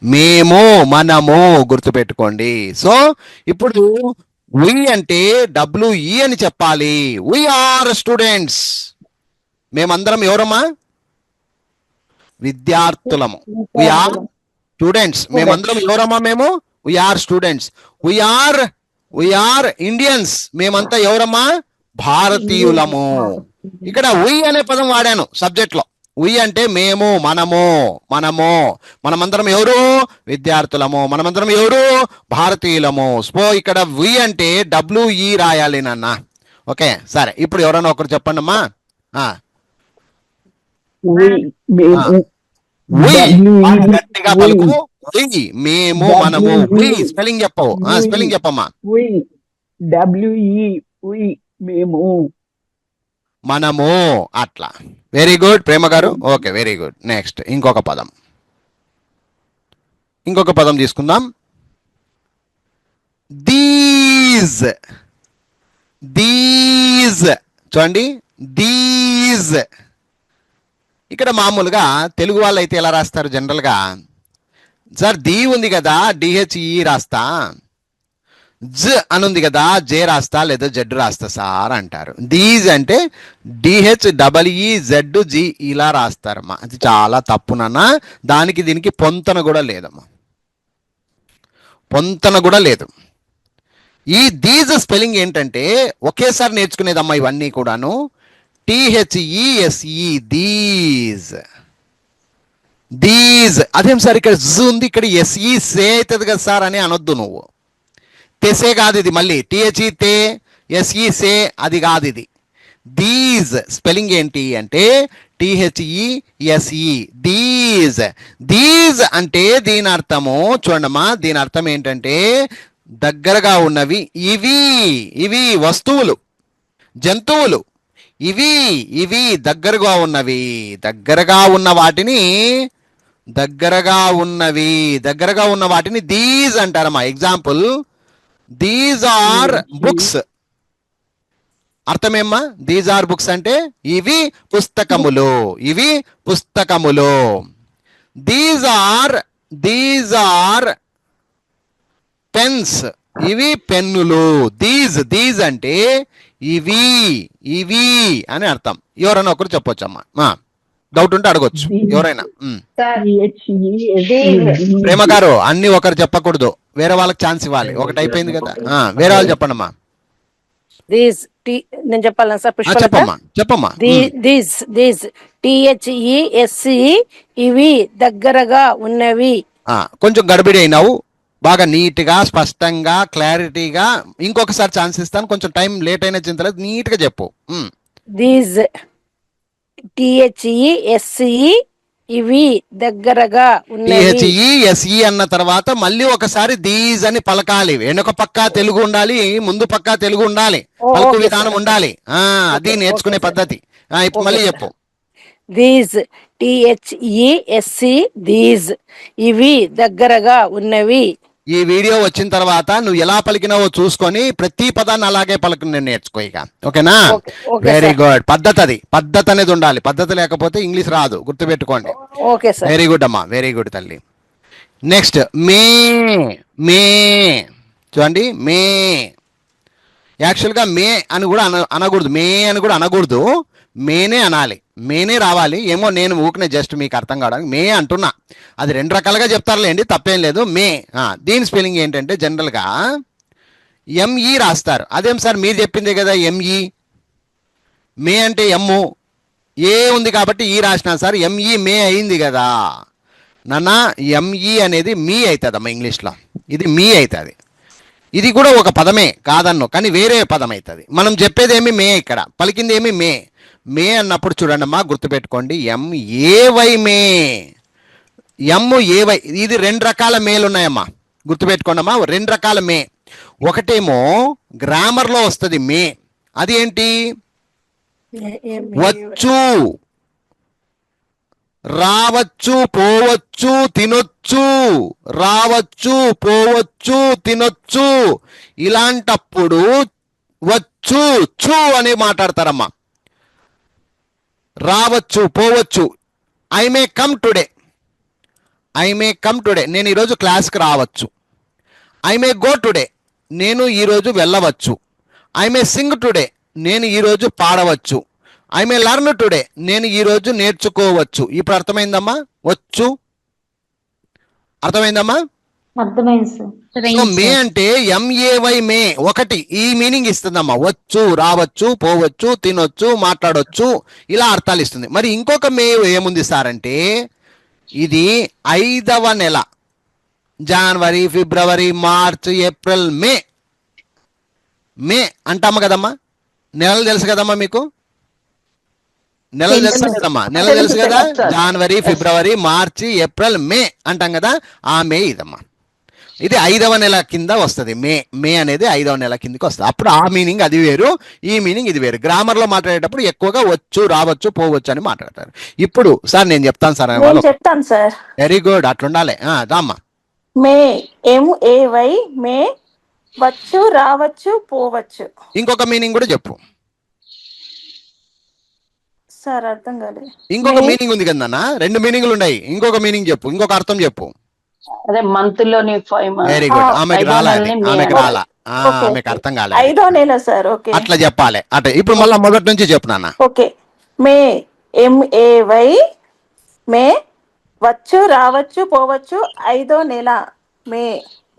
మేము, మనము, గుర్తుపెట్టుకోండి. సో ఇప్పుడు వి అంటే డబ్ల్యూఈ అని చెప్పాలి. We are students. మేమందరం ఎవరమ్మా? విద్యార్థులము. We are students. మేమందరం ఎవరమ్మా? మేము వీఆర్ స్టూడెంట్స్. We are Indians. మేమంతా ఎవరమ్మా? భారతీయులము. ఇక్కడ వి అనే పదం వాడాను సబ్జెక్ట్ లో. వి అంటే మేము, మనము, మనమందరం ఎవరు? విద్యార్థులము. మనమందరం ఎవరు? భారతీయులము. సో ఇక్కడ వి అంటే డబ్ల్యూఈ రాయాలి నాన్న. ఓకే సరే, ఇప్పుడు ఎవరైనా ఒకరు చెప్పండి అమ్మా. గట్టిగా పలుకు. మేము, మనము. స్పెల్లింగ్ చెప్పవు. స్పెల్లింగ్ చెప్పమ్మా. మేము, మనము. అట్లా. వెరీ గుడ్ ప్రేమ గారు. Okay very good. నెక్స్ట్ ఇంకొక పదం తీసుకుందాం. దీస్. చూడండి, దీస్. ఇక్కడ మామూలుగా తెలుగు వాళ్ళు అయితే ఎలా రాస్తారు జనరల్గా? సార్ ది ఉంది కదా, డిహెచ్ఈ రాస్తా, జ అని ఉంది కదా, జే రాస్తా లేదా జెడ్ రాస్తా సార్ అంటారు. దీస్ అంటే DHEEZG ఇలా రాస్తారమ్మా. అది చాలా తప్పు నాన్న. దానికి దీనికి పొంతన కూడా లేదమ్మా, పొంతన కూడా లేదు. ఈ దీస్ స్పెల్లింగ్ ఏంటంటే ఒకేసారి నేర్చుకునేదమ్మా ఇవన్నీ కూడాను. THESE these. అదేం సార్ ఇక్కడ జ ఉంది, ఇక్కడ SE సే అవుతుంది కదా సార్ అని అనొద్దు నువ్వు. తెసే కాదు ఇది, మళ్ళీ THE తే, SE సే, అది కాదు ఇది. దీస్ స్పెల్లింగ్ ఏంటి అంటే THESE దీస్ అంటే దీని అర్థము చూడమ్మా. దీని అర్థం ఏంటంటే దగ్గరగా ఉన్నవి. ఇవి వస్తువులు, జంతువులు. ఇవి దగ్గరగా ఉన్నవి. దగ్గరగా ఉన్న వాటిని దీస్ అంటారమ్మా. Example, these are books. అర్థమేమ్మా? దీస్ ఆర్ బుక్స్ అంటే ఇవి పుస్తకములు. These are pens. ఇవి పెన్నులు. దీస్ అంటే ఇవి అని అర్థం. ఎవరైనా ఒకరు చెప్పొచ్చమ్మా. డౌట్ ఉంటే అడగొచ్చు ఎవరైనా. ప్రేమ గారు అన్ని ఒకరు చెప్పకూడదు, వేరే వాళ్ళకి ఛాన్స్ ఇవ్వాలి. ఒకటి అయిపోయింది కదా, వేరే వాళ్ళు చెప్పండి అమ్మా. నేను చెప్పాలా సార్? చెప్పమ్మా. దీస్ THESE ఇవి దగ్గరగా ఉన్నవి. కొంచెం గడిబిడి అయినావు, బాగా నీట్ గా, స్పష్టంగా, క్లారిటీగా. ఇంకొకసారి ఛాన్స్ ఇస్తాను, కొంచెం టైం లేట్ అయిన చింతలేదు, నీట్ గా చెప్పు. దీస్ THESE ఇవి దగ్గరగా ఉన్నవి. THESE అన్న తర్వాత మళ్ళీ ఒకసారి దీస్ అని పలకాలి. వెనుక పక్క తెలుగు ఉండాలి, ముందు పక్క తెలుగు ఉండాలి, పలుకు విధానం ఉండాలి. అది నేర్చుకునే పద్ధతి. ఇప్పుడు మళ్ళీ చెప్పు. దీస్ THESE దీస్ ఇవి దగ్గరగా ఉన్నవి. ఈ వీడియో వచ్చిన తర్వాత నువ్వు ఎలా పలికినావో చూసుకొని ప్రతి పదాన్ని అలాగే పలుకుని నేర్చుకో ఇక. ఓకేనా? Very good. పద్ధతి అనేది ఉండాలి. పద్ధతి లేకపోతే ఇంగ్లీష్ రాదు, గుర్తుపెట్టుకోండి. వెరీ గుడ్ అమ్మా, వెరీ గుడ్ తల్లి. నెక్స్ట్ మే. చూడండి, మే. యాక్చువల్గా మే అని కూడా అనకూడదు, మే అని కూడా అనకూడదు, మేనే అనాలి. మేనే రావాలి. ఏమో నేను ఊకనే జస్ట్ మీకు అర్థం కావడానికి మే అంటున్నా. అది రెండు రకాలుగా చెప్తారులేండి, తప్పేం లేదు. మే. దీని స్పెల్లింగ్ ఏంటంటే జనరల్గా ME రాస్తారు. అదేం సార్ మీరు చెప్పిందే కదా ME. మే అంటే ఎమ్ము, ఏ ఉంది కాబట్టి ఈ రాసిన సార్. ME మే అయింది కదా నాన్న. ME అనేది మీ అవుతుందమ్మా ఇంగ్లీష్లో. ఇది మీ అవుతుంది. ఇది కూడా ఒక పదమే కాదన్ను, కానీ వేరే పదం అవుతుంది. మనం చెప్పేది ఏమి మే, ఇక్కడ పలికింది ఏమి మే. మే అన్నప్పుడు చూడండి అమ్మా, గుర్తుపెట్టుకోండి, MAY మే, MAY. ఇది 2 రకాల మేలు ఉన్నాయమ్మా, గుర్తుపెట్టుకోండి అమ్మా, 2 రకాల మే. ఒకటేమో గ్రామర్లో వస్తుంది మే, అది ఏంటి, వచ్చు, రావచ్చు, పోవచ్చు, తినొచ్చు, రావచ్చు, పోవచ్చు, తినొచ్చు, ఇలాంటప్పుడు వచ్చు చు అని మాట్లాడతారమ్మా. రావచ్చు, పోవచ్చు. I may come today, I may come today, నేను ఈరోజు క్లాస్కి రావచ్చు. ఐ మే గో టుడే, నేను ఈరోజు వెళ్ళవచ్చు. ఐ మే సింగ్ టుడే, నేను ఈరోజు పాడవచ్చు. ఐ మే లర్న్ టుడే, నేను ఈరోజు నేర్చుకోవచ్చు. ఇప్పుడు అర్థమైందమ్మా, వచ్చు, అర్థమైందమ్మా. అర్థమైంది సార్. సో మే అంటే MAY మే, ఒకటి ఈ మీనింగ్ ఇస్తుందమ్మా, వచ్చు, రావచ్చు, పోవచ్చు, తినొచ్చు, మాట్లాడొచ్చు, ఇలా అర్థాలు ఇస్తుంది. మరి ఇంకొక మే ఏముంది సార్ అంటే, ఇది 5వ నెల, జనవరి, ఫిబ్రవరి, మార్చ్, ఏప్రిల్, మే. మే అంటాము కదమ్మా, నెలలు తెలుసు కదమ్మా మీకు, నెలలు తెలుసు కదమ్మా, నెలలు తెలుసు కదా, జనవరి, ఫిబ్రవరి, మార్చి, ఏప్రిల్, మే అంటాం కదా, ఆ మే ఇదమ్మా. ఇది 5వ నెల కింద వస్తుంది, మే. మే అనేది 5వ నెల కిందకి వస్తుంది. అప్పుడు ఆ మీనింగ్ అది వేరు, ఈ మీనింగ్ ఇది వేరు. గ్రామర్లో మాట్లాడేటప్పుడు ఎక్కువగా వచ్చు, రావచ్చు, పోవచ్చు అని మాట్లాడతారు. ఇప్పుడు సార్ నేను చెప్తాను సార్, నేను చెప్తాను సార్. వెరీ గుడ్, అట్లుండాలి. దామ్మా. మే, MAY మే, వచ్చు, రావచ్చు, పోవచ్చు. ఇంకొక మీనింగ్ కూడా చెప్పు. సార్ అర్థం కాలేదు. ఇంకొక మీనింగ్ ఉంది కదా, 2 మీనింగ్లు ఉన్నాయి. ఇంకొక మీనింగ్ చెప్పు, ఇంకొక అర్థం చెప్పు. అదే మంత్ లోని 5 months. వెరీ గుడ్, ఆమెకి రాలా, ఆమెకి రాలా, ఆమెకు అర్థం కాలేదు. 5వ నెల సార్. ఓకే, అట్లా చెప్పాలి. అట్లా ఇప్పుడు మళ్ళీ మొదటి నుంచి చెప్పు నాన్న. ఓకే. మే, MAY మే, వచ్చు, రావచ్చు, పోవచ్చు, 5వ నెల మే,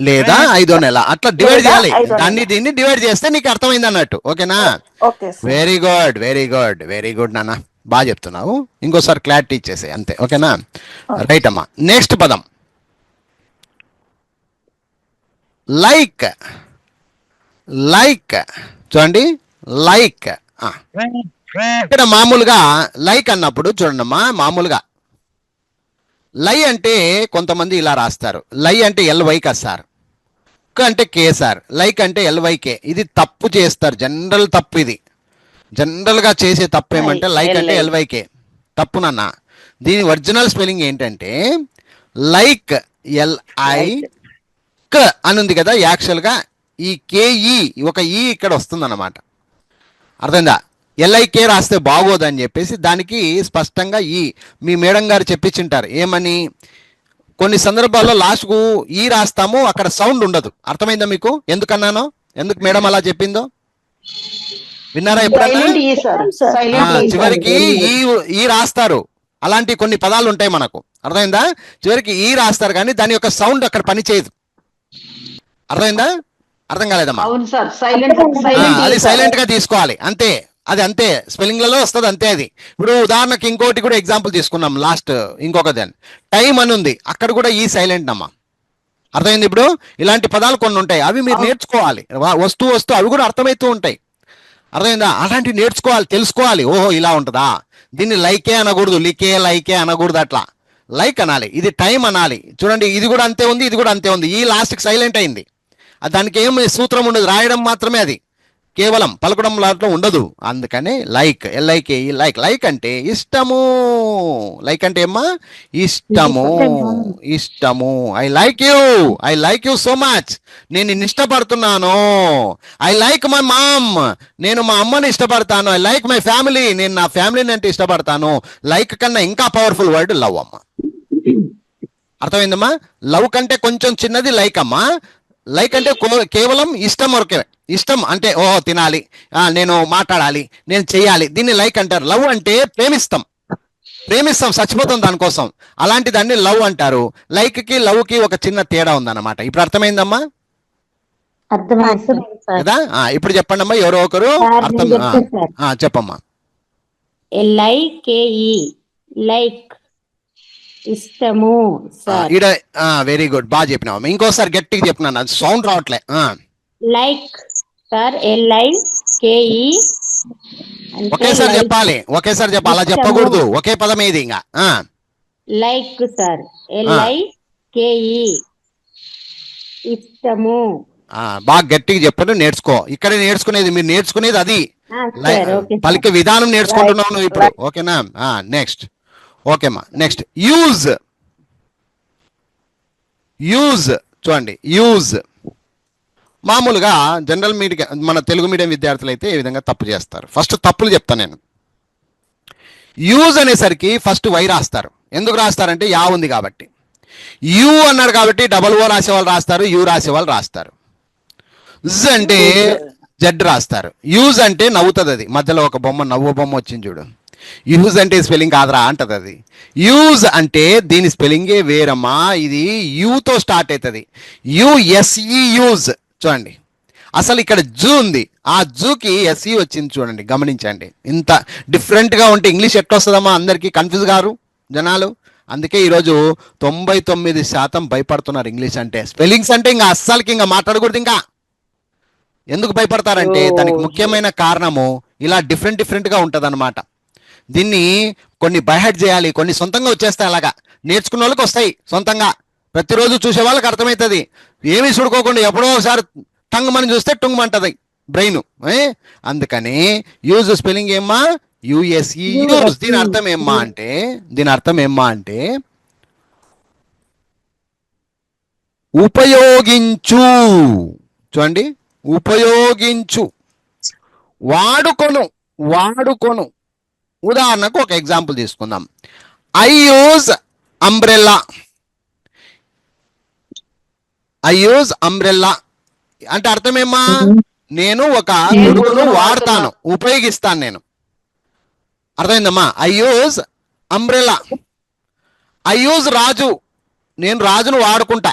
లేదా 5వ నెల, అట్లా డివైడ్ చేయాలి. 5వ నెల. దాన్ని దీన్ని డివైడ్ చేస్తే నీకు అర్థమైంది అన్నట్టు. ఓకేనా? Okay sir. Very good, very good, very good నాన్న, బాగా చెప్తున్నావు. ఇంకోసారి క్లారిటీ ఇచ్చేసే అంతే. ఓకేనా? రైట్ అమ్మా. నెక్స్ట్ పదం లైక్. లైక్ చూడండి, లైక్. ఇక్కడ మామూలుగా లైక్ అన్నప్పుడు చూడండి అమ్మా, మామూలుగా లై అంటే కొంతమంది ఇలా రాస్తారు, లై అంటే LY కదా సార్, అంటే K సార్, లైక్ అంటే LYK. ఇది తప్పు చేస్తారు, జనరల్ తప్పు. ఇది జనరల్గా చేసే తప్పు ఏమంటే లైక్ అంటే LYK, తప్పు నాన్న. దీని ఒరిజినల్ స్పెల్లింగ్ ఏంటంటే లైక్, LIK అని ఉంది కదా, యాక్చువల్గా ఈ KE ఒక ఈ ఇక్కడ వస్తుంది అన్నమాట. అర్థమైందా? LIK రాస్తే బాగోదని చెప్పేసి దానికి స్పష్టంగా మీ మేడం గారు చెప్పించుంటారు. ఏమని, కొన్ని సందర్భాల్లో లాస్ట్కు ఈ రాస్తాము, అక్కడ సౌండ్ ఉండదు. అర్థమైందా మీకు ఎందుకన్నానో, ఎందుకు మేడం అలా చెప్పిందో విన్నారా ఎప్పుడన్నా? Silent E, sir. Silent E, sir. చివరికి ఈ రాస్తారు, అలాంటి కొన్ని పదాలు ఉంటాయి మనకు. అర్థమైందా? చివరికి ఈ రాస్తారు కానీ దాని యొక్క సౌండ్ అక్కడ పని చేయదు. అర్థమైందా? అర్థం కాలేదమ్మా? అవును సార్, సైలెంట్ అది సైలెంట్ గా తీసుకోవాలి అంతే. అది అంతే, స్పెల్లింగ్లలో వస్తుంది అంతే. అది ఇప్పుడు ఉదాహరణకి ఇంకోటి కూడా ఎగ్జాంపుల్ తీసుకున్నాం లాస్ట్, ఇంకొక దాన్ని టైం అని ఉంది, అక్కడ కూడా ఈ సైలెంట్ అమ్మా. అర్థమైంది? ఇప్పుడు ఇలాంటి పదాలు కొన్ని ఉంటాయి, అవి మీరు నేర్చుకోవాలి. వస్తూ అవి కూడా అర్థమవుతూ ఉంటాయి. అర్థమైందా? అలాంటివి నేర్చుకోవాలి, తెలుసుకోవాలి. ఓహో ఇలా ఉంటుందా, దీన్ని లైకే అనకూడదు, లైకే అనకూడదు, అట్లా లైక్ అనాలి. ఇది టైం అనాలి. చూడండి, ఇది కూడా అంతే ఉంది, ఇది కూడా అంతే ఉంది. ఈ లాస్ట్కి సైలెంట్ అయింది. దానికి ఏం సూత్రం ఉండదు, రాయడం మాత్రమే, అది కేవలం పలకడం లాంట్లో ఉండదు. అందుకని లైక్, LIK, లైక్. లైక్ అంటే ఇష్టము. లైక్ అంటే ఏమ్మా? ఇష్టము, ఇష్టము. I like you so much, నేను నిన్ను ఇష్టపడుతున్నాను. ఐ లైక్ మై మామ్, నేను మా అమ్మని ఇష్టపడతాను. ఐ లైక్ మై ఫ్యామిలీ, నేను నా ఫ్యామిలీని అంటే ఇష్టపడతాను. లైక్ కన్నా ఇంకా పవర్ఫుల్ వర్డ్ లవ్ అమ్మ. అర్థమైందమ్మా? లవ్ కంటే కొంచెం చిన్నది లైక్ అమ్మా. లైక్ అంటే కేవలం ఇష్టం వరకే. ఇష్టం అంటే ఓహో తినాలి, నేను మాట్లాడాలి, నేను చెయ్యాలి, దీన్ని లైక్ అంటారు. లవ్ అంటే ప్రేమిస్తాం, చచ్చిపోతాం దానికోసం. అలాంటి దాన్ని లవ్ అంటారు. లైక్ కి లవ్ కి ఒక చిన్న తేడా ఉందన్నమాట. ఇప్పుడు అర్థమైందమ్మా? కదా? ఇప్పుడు చెప్పండి అమ్మా, ఎవరో ఒకరు అర్థం చెప్పమ్మా. LIKE లైక్, ఇష్టము సార్. వెరీ గుడ్, బాగా చెప్పినావు. ఇంకోసారి గట్టిగా చెప్పినా, సౌండ్ రావట్లే. లైక్ సార్, LIKE ఒకేసారి చెప్పాలి, ఒకేసారి చెప్పాలి, అలా చెప్పకూడదు. ఒకే పదం ఏది ఇంకా. లైక్ సార్, LIKE ఇష్టము. బాగా గట్టిగా చెప్పండి, నేర్చుకో. ఇక్కడే నేర్చుకునేది, మీరు నేర్చుకునేది అది సార్ ఓకే పలికే విధానం నేర్చుకుంటున్నావు నువ్వు ఇప్పుడు. ఓకేనా? నెక్స్ట్. ఓకేమ్మా, నెక్స్ట్ యూజ్. యూజ్ చూడండి, యూజ్ మామూలుగా జనరల్ మీడియం, మన తెలుగు మీడియం విద్యార్థులు అయితే ఏ విధంగా తప్పు చేస్తారు. ఫస్ట్ తప్పులు చెప్తాను నేను. యూజ్ అనేసరికి ఫస్ట్ వై రాస్తారు. ఎందుకు రాస్తారంటే యా ఉంది కాబట్టి. యూ అన్నాడు కాబట్టి OO రాసేవాళ్ళు రాస్తారు, యూ రాసేవాళ్ళు రాస్తారు. జ్ అంటే జడ్ రాస్తారు. యూజ్ అంటే నవ్వుతుంది, అది మధ్యలో ఒక బొమ్మ, నవ్వు బొమ్మ వచ్చింది చూడు. యూజ్ అంటే స్పెల్లింగ్ కాదురా అంటది అది. యూజ్ అంటే దీని స్పెల్లింగే వేరమ్మా, ఇది యూతో స్టార్ట్ అవుతుంది. USE use. చూడండి, అసలు ఇక్కడ జూ ఉంది, ఆ జూకి SE వచ్చింది చూడండి, గమనించండి. ఇంత డిఫరెంట్గా ఉంటే ఇంగ్లీష్ ఎట్లా వస్తుందమ్మా? అందరికీ కన్ఫ్యూజ్ గారు జనాలు. అందుకే ఈరోజు 99% భయపడుతున్నారు ఇంగ్లీష్ అంటే. స్పెల్లింగ్స్ అంటే ఇంకా అస్సలకి ఇంకా మాట్లాడకూడదు. ఇంకా ఎందుకు భయపడతారంటే దానికి ముఖ్యమైన కారణము ఇలా డిఫరెంట్గా ఉంటుంది అన్నమాట. దీన్ని కొన్ని బైహెడ్ చేయాలి, కొన్ని సొంతంగా వచ్చేస్తాయి. అలాగా నేర్చుకున్న వాళ్ళకి వస్తాయి సొంతంగా, ప్రతిరోజు చూసే వాళ్ళకి అర్థమవుతుంది. ఏమీ చూడుకోకుండా ఎప్పుడో ఒకసారి టంగ్ మనం చూస్తే టుంగ్ అంటది బ్రెయిన్. అందుకని యూజ్ స్పెల్లింగ్ ఏమ్మా? USE use. దీని అర్థం ఏమ్మా అంటే ఉపయోగించు. చూడండి, ఉపయోగించు, వాడుకొను. ఉదాహరణకు ఒక ఎగ్జాంపుల్ తీసుకుందాం. I use umbrella. అంటే అర్థం ఏమ్మా? నేను ఒక గొడుగును వాడతాను, ఉపయోగిస్తాను నేను. అర్థమైందమ్మా? I use umbrella. I use Raju. నేను రాజును వాడుకుంటా.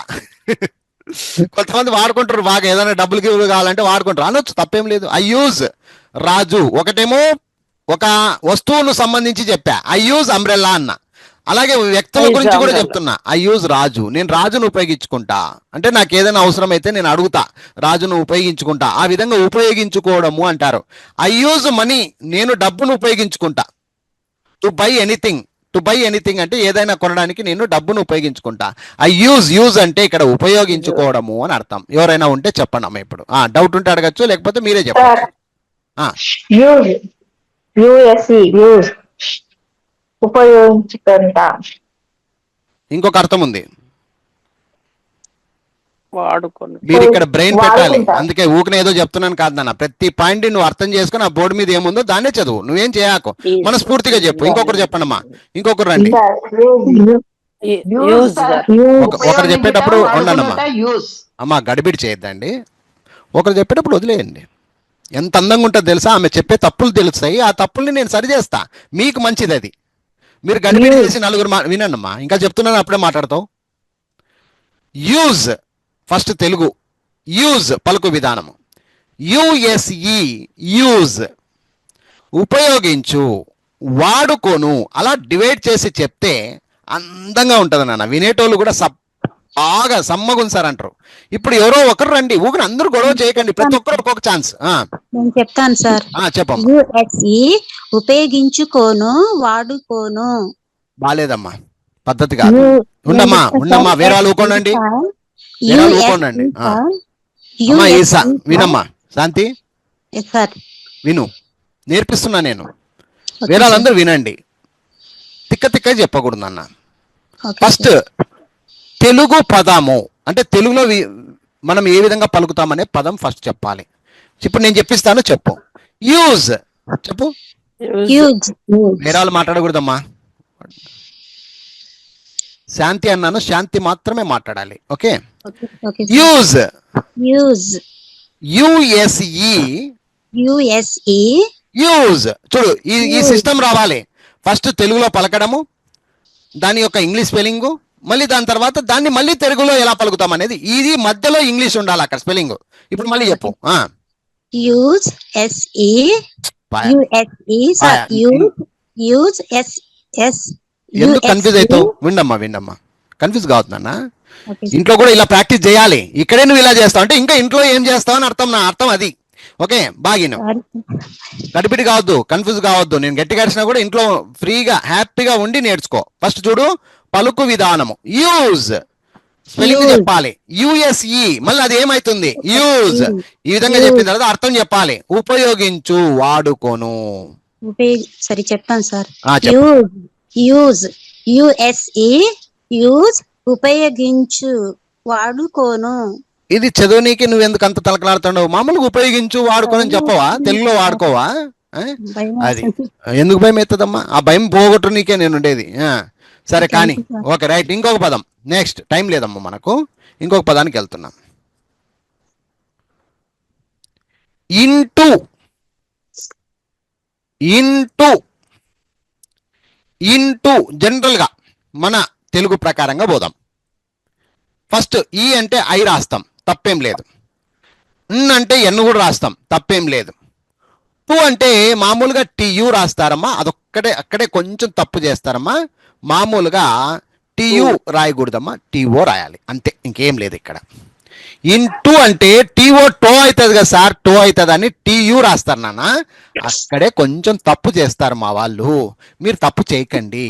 కొంతమంది వాడుకుంటారు బాగా, ఏదైనా డబ్బులకి కావాలంటే వాడుకుంటారు, అనొచ్చు, తప్పేం లేదు. ఐ యూజ్ రాజు. ఒకటేమో ఒక వస్తువును సంబంధించి చెప్పా, ఐ యూజ్ అంబ్రెల్లా అన్న. అలాగే వ్యక్తుల గురించి కూడా చెప్తున్నా, ఐ యూజ్ రాజు. నేను రాజును ఉపయోగించుకుంటా అంటే నాకు ఏదైనా అవసరం అయితే నేను అడుగుతా, రాజును ఉపయోగించుకుంటా. ఆ విధంగా ఉపయోగించుకోవడము అంటారు. I use money. నేను డబ్బును ఉపయోగించుకుంటా. టు బై ఎనీథింగ్ అంటే ఏదైనా కొనడానికి నేను డబ్బును ఉపయోగించుకుంటా. ఐ యూజ్ అంటే ఇక్కడ ఉపయోగించుకోవడము అని అర్థం. ఎవరైనా ఉంటే చెప్పండి అమ్మ ఇప్పుడు. డౌట్ ఉంటే అడగచ్చు, లేకపోతే మీరే చెప్పండి. USE యూజ్, ఉపయోగించుకుంటా. ఇంకొక అర్థం ఉంది, వాడుకొని. మీరు ఇక్కడ బ్రెయిన్ పెట్టాలి. అందుకే ఊకనే ఏదో చెప్తున్నాను కాదు నాన్న, ప్రతి పాయింట్ నువ్వు అర్థం చేసుకుని ఆ బోర్డు మీద ఏముందో దాన్నే చదువు. నువ్వేం చేయకు, మనస్ఫూర్తిగా చెప్పు. ఇంకొకరు చెప్పండి అమ్మా, ఇంకొకరు రండి. ఒకరు చెప్పేటప్పుడు ఉండనమ్మా అమ్మా, గడిబిడి చేయొద్దండి. ఒకరు చెప్పేటప్పుడు వదిలేయండి. ఎంత అందంగా ఉంటుందో తెలుసా? ఆమె చెప్పే తప్పులు తెలుస్తాయి, ఆ తప్పుల్ని నేను సరి చేస్తా, మీకు మంచిది అది. మీరు గడిబిడి చేసి నలుగురు వినండమ్మా, ఇంకా చెప్తున్నాను అప్పుడే మాట్లాడతావు. యూజ్ ఫస్ట్ తెలుగు, యూజ్ పలుకు విధానము. USE యూజ్, ఉపయోగించు, వాడుకోను. అలా డివైడ్ చేసి చెప్తే అందంగా ఉంటుంది నాన్న. వినేటోళ్ళు కూడా బాగా సమ్మగుంది అంటారు. ఇప్పుడు ఎవరో ఒకరు రండి, ఊరిని అందరూ గొడవ చేయకండి, ప్రతి ఒక్కరు ఒక్కొక్క ఛాన్స్. నేను చెప్తాను సార్. చెప్పమ్మా. USE ఉపయోగించుకోను, వాడుకోను. బాలేదమ్మా, పద్ధతి కాదు. ఉండమ్మా, వేరే వాళ్ళు ఊకోండి, వేరే వాళ్ళు ఊకోండి. వినమ్మా శాంతి, విను, నేర్పిస్తున్నా నేను. వేరే వాళ్ళందరూ వినండి, తిక్క చెప్పకూడదు అన్న. ఫస్ట్ తెలుగు పదము అంటే తెలుగులో మనం ఏ విధంగా పలుకుతామనే పదం ఫస్ట్ చెప్పాలి. ఇప్పుడు నేను చెప్పిస్తాను, చెప్పు. యూజ్ చెప్పు. వేరే వాళ్ళు మాట్లాడకూడదమ్మా. శాంతి అన్నాను, శాంతి మాత్రమే మాట్లాడాలి. ఓకే. Use USE use. చూడు, ఈ సిస్టమ్ రావాలి. ఫస్ట్ తెలుగులో పలకడము, దాని యొక్క ఇంగ్లీష్ స్పెల్లింగ్, మళ్ళీ దాని తర్వాత దాన్ని మళ్ళీ తెలుగులో ఎలా పలుకుతాం అనేది. ఇది మధ్యలో ఇంగ్లీష్ ఉండాలి అక్కడ స్పెల్లింగ్. ఇప్పుడు మళ్ళీ చెప్పు. ఎందుకు కన్ఫ్యూజ్ అవుతావు? విండమ్మా, కన్ఫ్యూజ్ కావుతున్నా. ఇంట్లో కూడా ఇలా ప్రాక్టీస్ చేయాలి. ఇక్కడే నువ్వు ఇలా చేస్తావు అంటే ఇంకా ఇంట్లో ఏం చేస్తావు అని అర్థం. నా అర్థం అది. ఓకే బాగిను గడిపిడి కావద్దు, కన్ఫ్యూజ్ కావద్దు. నేను గట్టిగా అరిచినా కూడా ఇంట్లో ఫ్రీగా హ్యాపీగా ఉండి నేర్చుకో. ఫస్ట్ చూడు పలుకు విధానము. Use spelling Use. చెప్పాలి. యుఎస్ఈ మళ్ళీ అది ఏమైతుంది యూజ్. ఈ విధంగా చెప్పిన తర్వాత అర్థం చెప్పాలి. ఉపయోగించు, వాడుకోను. సరే చెప్తాను సార్. చెప్పు. యూజ్ యూజ్ యుఎస్ఈ యూజ్ ఉపయోగించు వాడుకోను. ఇది చదువునీకి నువ్వు ఎందుకు అంత తలకలాడుతున్నావు? మామూలుగా ఉపయోగించు, వాడుకోనని చెప్పవా? తెలుగులో వాడుకోవా? భయం అది వేస్తుంది. ఎందుకు భయం ఎత్తదమ్మా? ఆ భయం పోగొట్టు నీకే నేను ఉండేది. సరే కానీ ఓకే రైట్. ఇంకొక పదం నెక్స్ట్. టైం లేదమ్మా మనకు. ఇంకొక పదానికి వెళ్తున్నాం. ఇంటూ ఇంటూ ఇంటూ జనరల్గా మన తెలుగు ప్రకారంగా పోదాం. ఫస్ట్ ఈ అంటే ఐ రాస్తాం, తప్పేం లేదు. ఎన్ అంటే ఎన్ కూడా రాస్తాం, తప్పేం లేదు. టు అంటే మామూలుగా టియు రాస్తారమ్మా, అదొక్కడే అక్కడే కొంచెం తప్పు చేస్తారమ్మా. మామూలుగా టియు రాయకూడదమ్మా, టిఓ రాయాలి అంతే, ఇంకేం లేదు ఇక్కడ. ఇంటూ అంటే టిఓ టో అవుతుంది కదా సార్, టో అవుతుంది అని టియు రాస్తారు నాన్న, అక్కడే కొంచెం తప్పు చేస్తారు మా వాళ్ళు. మీరు తప్పు చేయకండి.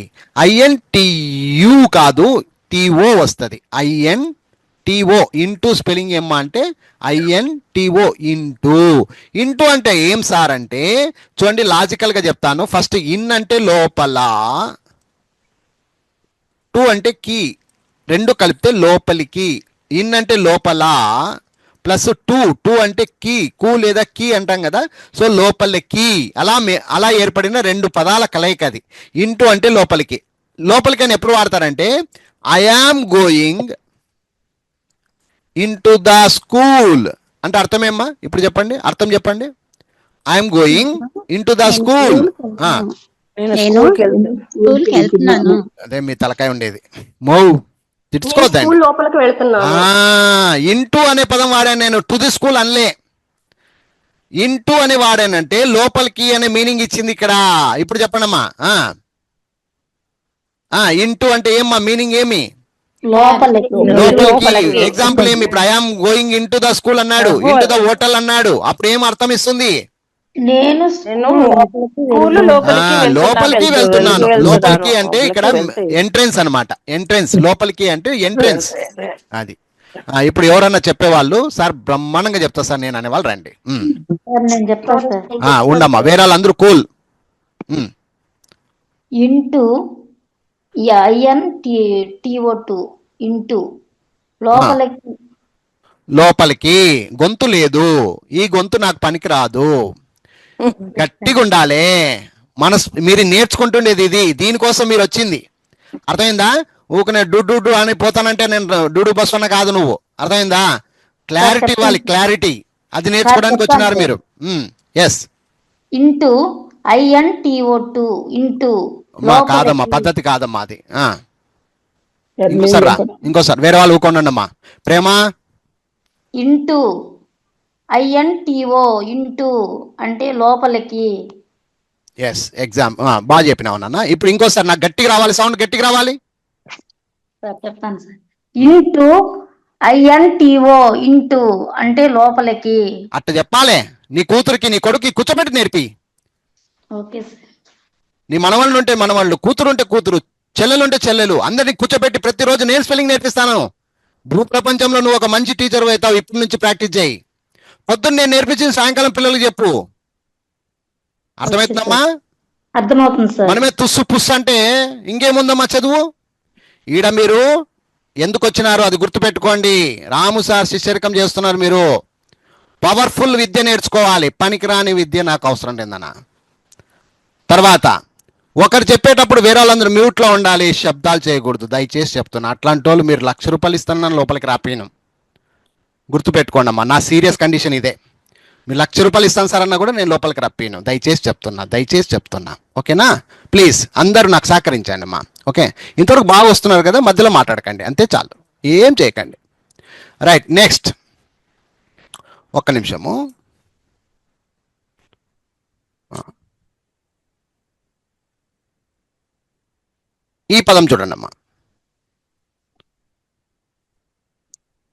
ఐఎన్ టియు కాదు, టిఓ వస్తుంది. ఐఎన్ టిఓ ఇంటూ స్పెల్లింగ్ ఏమ్మా అంటే ఐఎన్ టిఓ ఇంటూ. ఇంటూ అంటే ఏం సార్ అంటే చూడండి లాజికల్గా చెప్తాను. ఫస్ట్ ఇన్ అంటే లోపల, టూ అంటే కీ, రెండు కలిపితే లోపలికి. ఇన్ అంటే లోపల ప్లస్ టూ అంటే కీ, కూ లేదా కీ అంటాం కదా, సో లోపలికి. అలా ఏర్పడిన రెండు పదాల కలయిక అది. ఇంటూ అంటే లోపలికి. లోపలికి అని ఎప్పుడు వాడతారంటే I am going into the school అంటే అర్థమేమ్మా? ఇప్పుడు చెప్పండి, అర్థం చెప్పండి. I'm going into the school. నేను స్కూల్కి వెళ్తున్నాను. అదే మీ తలకాయ ఉండేది. మౌ తిట్టుకోవద్దండి. స్కూల్ లోపలికి వెళ్తున్నాను. ఇంటూ అనే పదం వాడాను నేను, టు ది స్కూల్ అనలే. ఇంటూ అని వాడానంటే లోపలికి అనే మీనింగ్ ఇచ్చింది ఇక్కడ. ఇప్పుడు చెప్పండమ్మా. ఇంటూ అంటే ఏమ్మా మీనింగ్ ఏమి? లోపలికి. ఎగ్జాంపుల్ ఏమి? ఇప్పుడు I am going into the school అన్నాడు, ఇంటూ ద హోటల్ అన్నాడు, అప్పుడు ఏం అర్థం ఇస్తుంది? నేను లోపలికి వెళ్తున్నాను. లోపలికి అంటే ఇక్కడ ఎంట్రెన్స్ అన్నమాట. ఎంట్రెన్స్, లోపలికి అంటే ఎంట్రెన్స్. అది ఇప్పుడు ఎవరన్నా చెప్పేవాళ్ళు సార్ బ్రహ్మాండంగా చెప్తా సార్ నేను అనేవాళ్ళు రండి. నేను చెప్తాను సార్. ఉండమ్మా, వేరే వాళ్ళందరూ కూల్. ఇంటూ ఐఎన్ టిఓ2 ఇంటూ లోపలికి. లోపలికి గొంతు లేదు, ఈ గొంతు నాకు పనికి రాదు, గట్టిగా ఉండాలి. మీరు నేర్చుకుంటుండేది ఇది, దీనికోసం మీరు వచ్చింది. అర్థమైందా? ఊకనే డు అని పోతానంటే నేను డూడు బస్ అన్న కాదు నువ్వు. అర్థమైందా? క్లారిటీ ఇవ్వాలి, క్లారిటీ. అది నేర్చుకోవడానికి వచ్చినారు మీరు. ఎస్. ఇంటూ ఐఎన్ టిఓ2 ఇంటూ కాదమ్మా, పద్ధతి కాదమ్మా అది. ఇంకోసారి రా, ఇంకోసారి వేరే వాళ్ళు ఊకోండి అమ్మా. ప్రేమ ఇంటూ ఐఎన్ టిఓ ఇంటూ అంటే లోపలికి. ఎస్, ఎగ్జామ్ బాగా చెప్పినావు నాన్న. ఇప్పుడు ఇంకోసారి నాకు గట్టిగా రావాలి, సౌండ్ గట్టిగా రావాలి. చెప్తాను sir. Into I N T O into అంటే లోపలికి. అట్ట చెప్పాలి. నీ కూతురికి నీ కొడుకు కూర్చోబెట్టి నేర్పి. Okay sir. నీ మనవాళ్ళు ఉంటే మనవాళ్ళు, కూతురు ఉంటే కూతురు, చెల్లెలు ఉంటే చెల్లెలు, అందరినీ కూర్చోబెట్టి ప్రతిరోజు నేను స్పెల్లింగ్ నేర్పిస్తాను. భూ ప్రపంచంలో నువ్వు ఒక మంచి టీచర్ అవుతావు. ఇప్పటి నుంచి ప్రాక్టీస్ చేయి. పొద్దున్న నేను నేర్పించిన సాయంకాలం పిల్లలకు చెప్పు. అర్థమవుతుందమ్మా? అర్థమవుతుంది సార్. మనమే తుస్సు పుస్సు అంటే ఇంకేముందమ్మా చదువు. ఈడ మీరు ఎందుకు వచ్చినారు అది గుర్తుపెట్టుకోండి. రాము సార్ శిష్యరికం చేస్తున్నారు. మీరు పవర్ఫుల్ విద్య నేర్చుకోవాలి. పనికిరాని విద్య నాకు అవసరం లేదన్నా. తర్వాత ఒకరు చెప్పేటప్పుడు వేరే వాళ్ళందరూ మ్యూట్లో ఉండాలి, శబ్దాలు చేయకూడదు. దయచేసి చెప్తున్నా. అట్లాంటి వాళ్ళు మీరు ₹1,00,000 ఇస్తాను లోపలికి రాపీను. గుర్తుపెట్టుకోండి అమ్మా, నా సీరియస్ కండిషన్ ఇదే. మీరు ₹1,00,000 ఇస్తాను సార్ అన్నా కూడా నేను లోపలికి రప్పీను. దయచేసి చెప్తున్నా. ఓకేనా? ప్లీజ్ అందరూ నాకు సహకరించండి అమ్మా. ఓకే, ఇంతవరకు బాగా వస్తున్నారు కదా, మధ్యలో మాట్లాడకండి అంతే చాలు, ఏం చేయకండి. Right, next. ఒక్క నిమిషము. ఈ పదం చూడండి అమ్మా.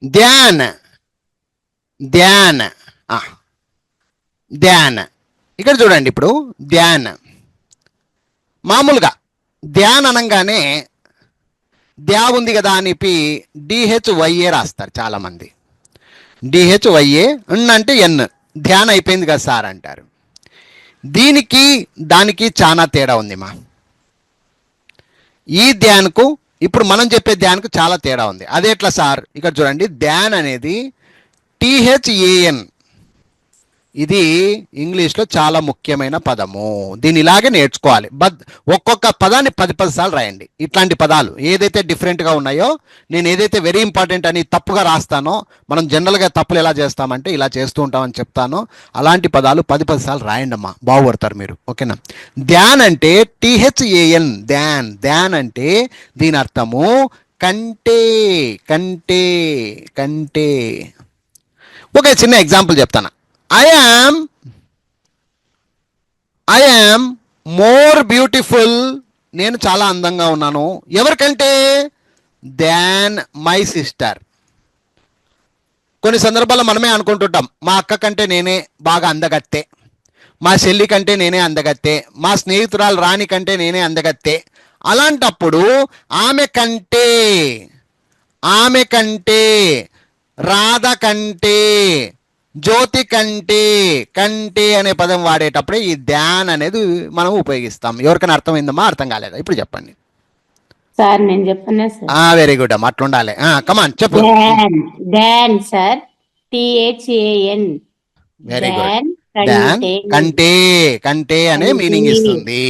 ధ్యాన్. ధ్యాన్. ఇక్కడ చూడండి, ఇప్పుడు ధ్యాన్ మామూలుగా ధ్యాన్ అనగానే ధ్యా ఉంది కదా అని డిహెచ్వైఏ రాస్తారు చాలామంది. డిహెచ్వైఏ అంటే ఎన్, ధ్యాన్ అయిపోయింది కదా సార్ అంటారు. దీనికి దానికి చాలా తేడా ఉంది మా. ఈ ధ్యాన్కు ఇప్పుడు మనం చెప్పే ధ్యాన్కు చాలా తేడా ఉంది. అదే ఎట్లా సార్? ఇక్కడ చూడండి, ధ్యాన్ అనేది THAN, ఇది ఇంగ్లీష్లో చాలా ముఖ్యమైన పదము. దీన్ని ఇలాగే నేర్చుకోవాలి. ఒక్కొక్క పదాన్ని 10 సార్లు రాయండి. ఇట్లాంటి పదాలు ఏదైతే డిఫరెంట్గా ఉన్నాయో, నేను ఏదైతే వెరీ ఇంపార్టెంట్ అని తప్పుగా రాస్తానో, మనం జనరల్గా తప్పులు ఎలా చేస్తామంటే ఇలా చేస్తూ ఉంటామని చెప్తానో, అలాంటి పదాలు 10 సార్లు రాయండి అమ్మా, బాగుపడతారు మీరు. ఓకేనా? ధ్యాన్ అంటే THAN, ధ్యాన్. ధ్యాన్ అంటే దీని అర్థము కంటే, కంటే, కంటే. ఒక చిన్న ఎగ్జాంపుల్ చెప్తాను. I am more beautiful, నేను చాలా అందంగా ఉన్నాను. ఎవరికంటే? Than my sister. కొన్ని సందర్భాల్లో మనమే అనుకుంటుంటాం, మా అక్క కంటే నేనే బాగా అందగత్తే, మా చెల్లి కంటే నేనే అందగత్తే, మా స్నేహితురాలు రాణి కంటే నేనే అందగత్తే. అలాంటప్పుడు ఆమె కంటే, ఆమె కంటే, రాధ కంటే, జ్యోతి కంటే, కంటే అనే పదం వాడేటప్పుడే ఈ ధ్యాన్ అనేది మనం ఉపయోగిస్తాం. ఎవరికైనా అర్థమైందమ్మా? అర్థం కాలేదా? ఇప్పుడు చెప్పండి. సార్ నేను చెప్పన్నా సార్. వెరీ గుడ్ అమ్మా, అట్లా ఉండాలి. కమాన్ చెప్పు. Than sir, THAN. Very good. Than కంటే, కంటే అనే మీనింగ్ ఇస్తుంది.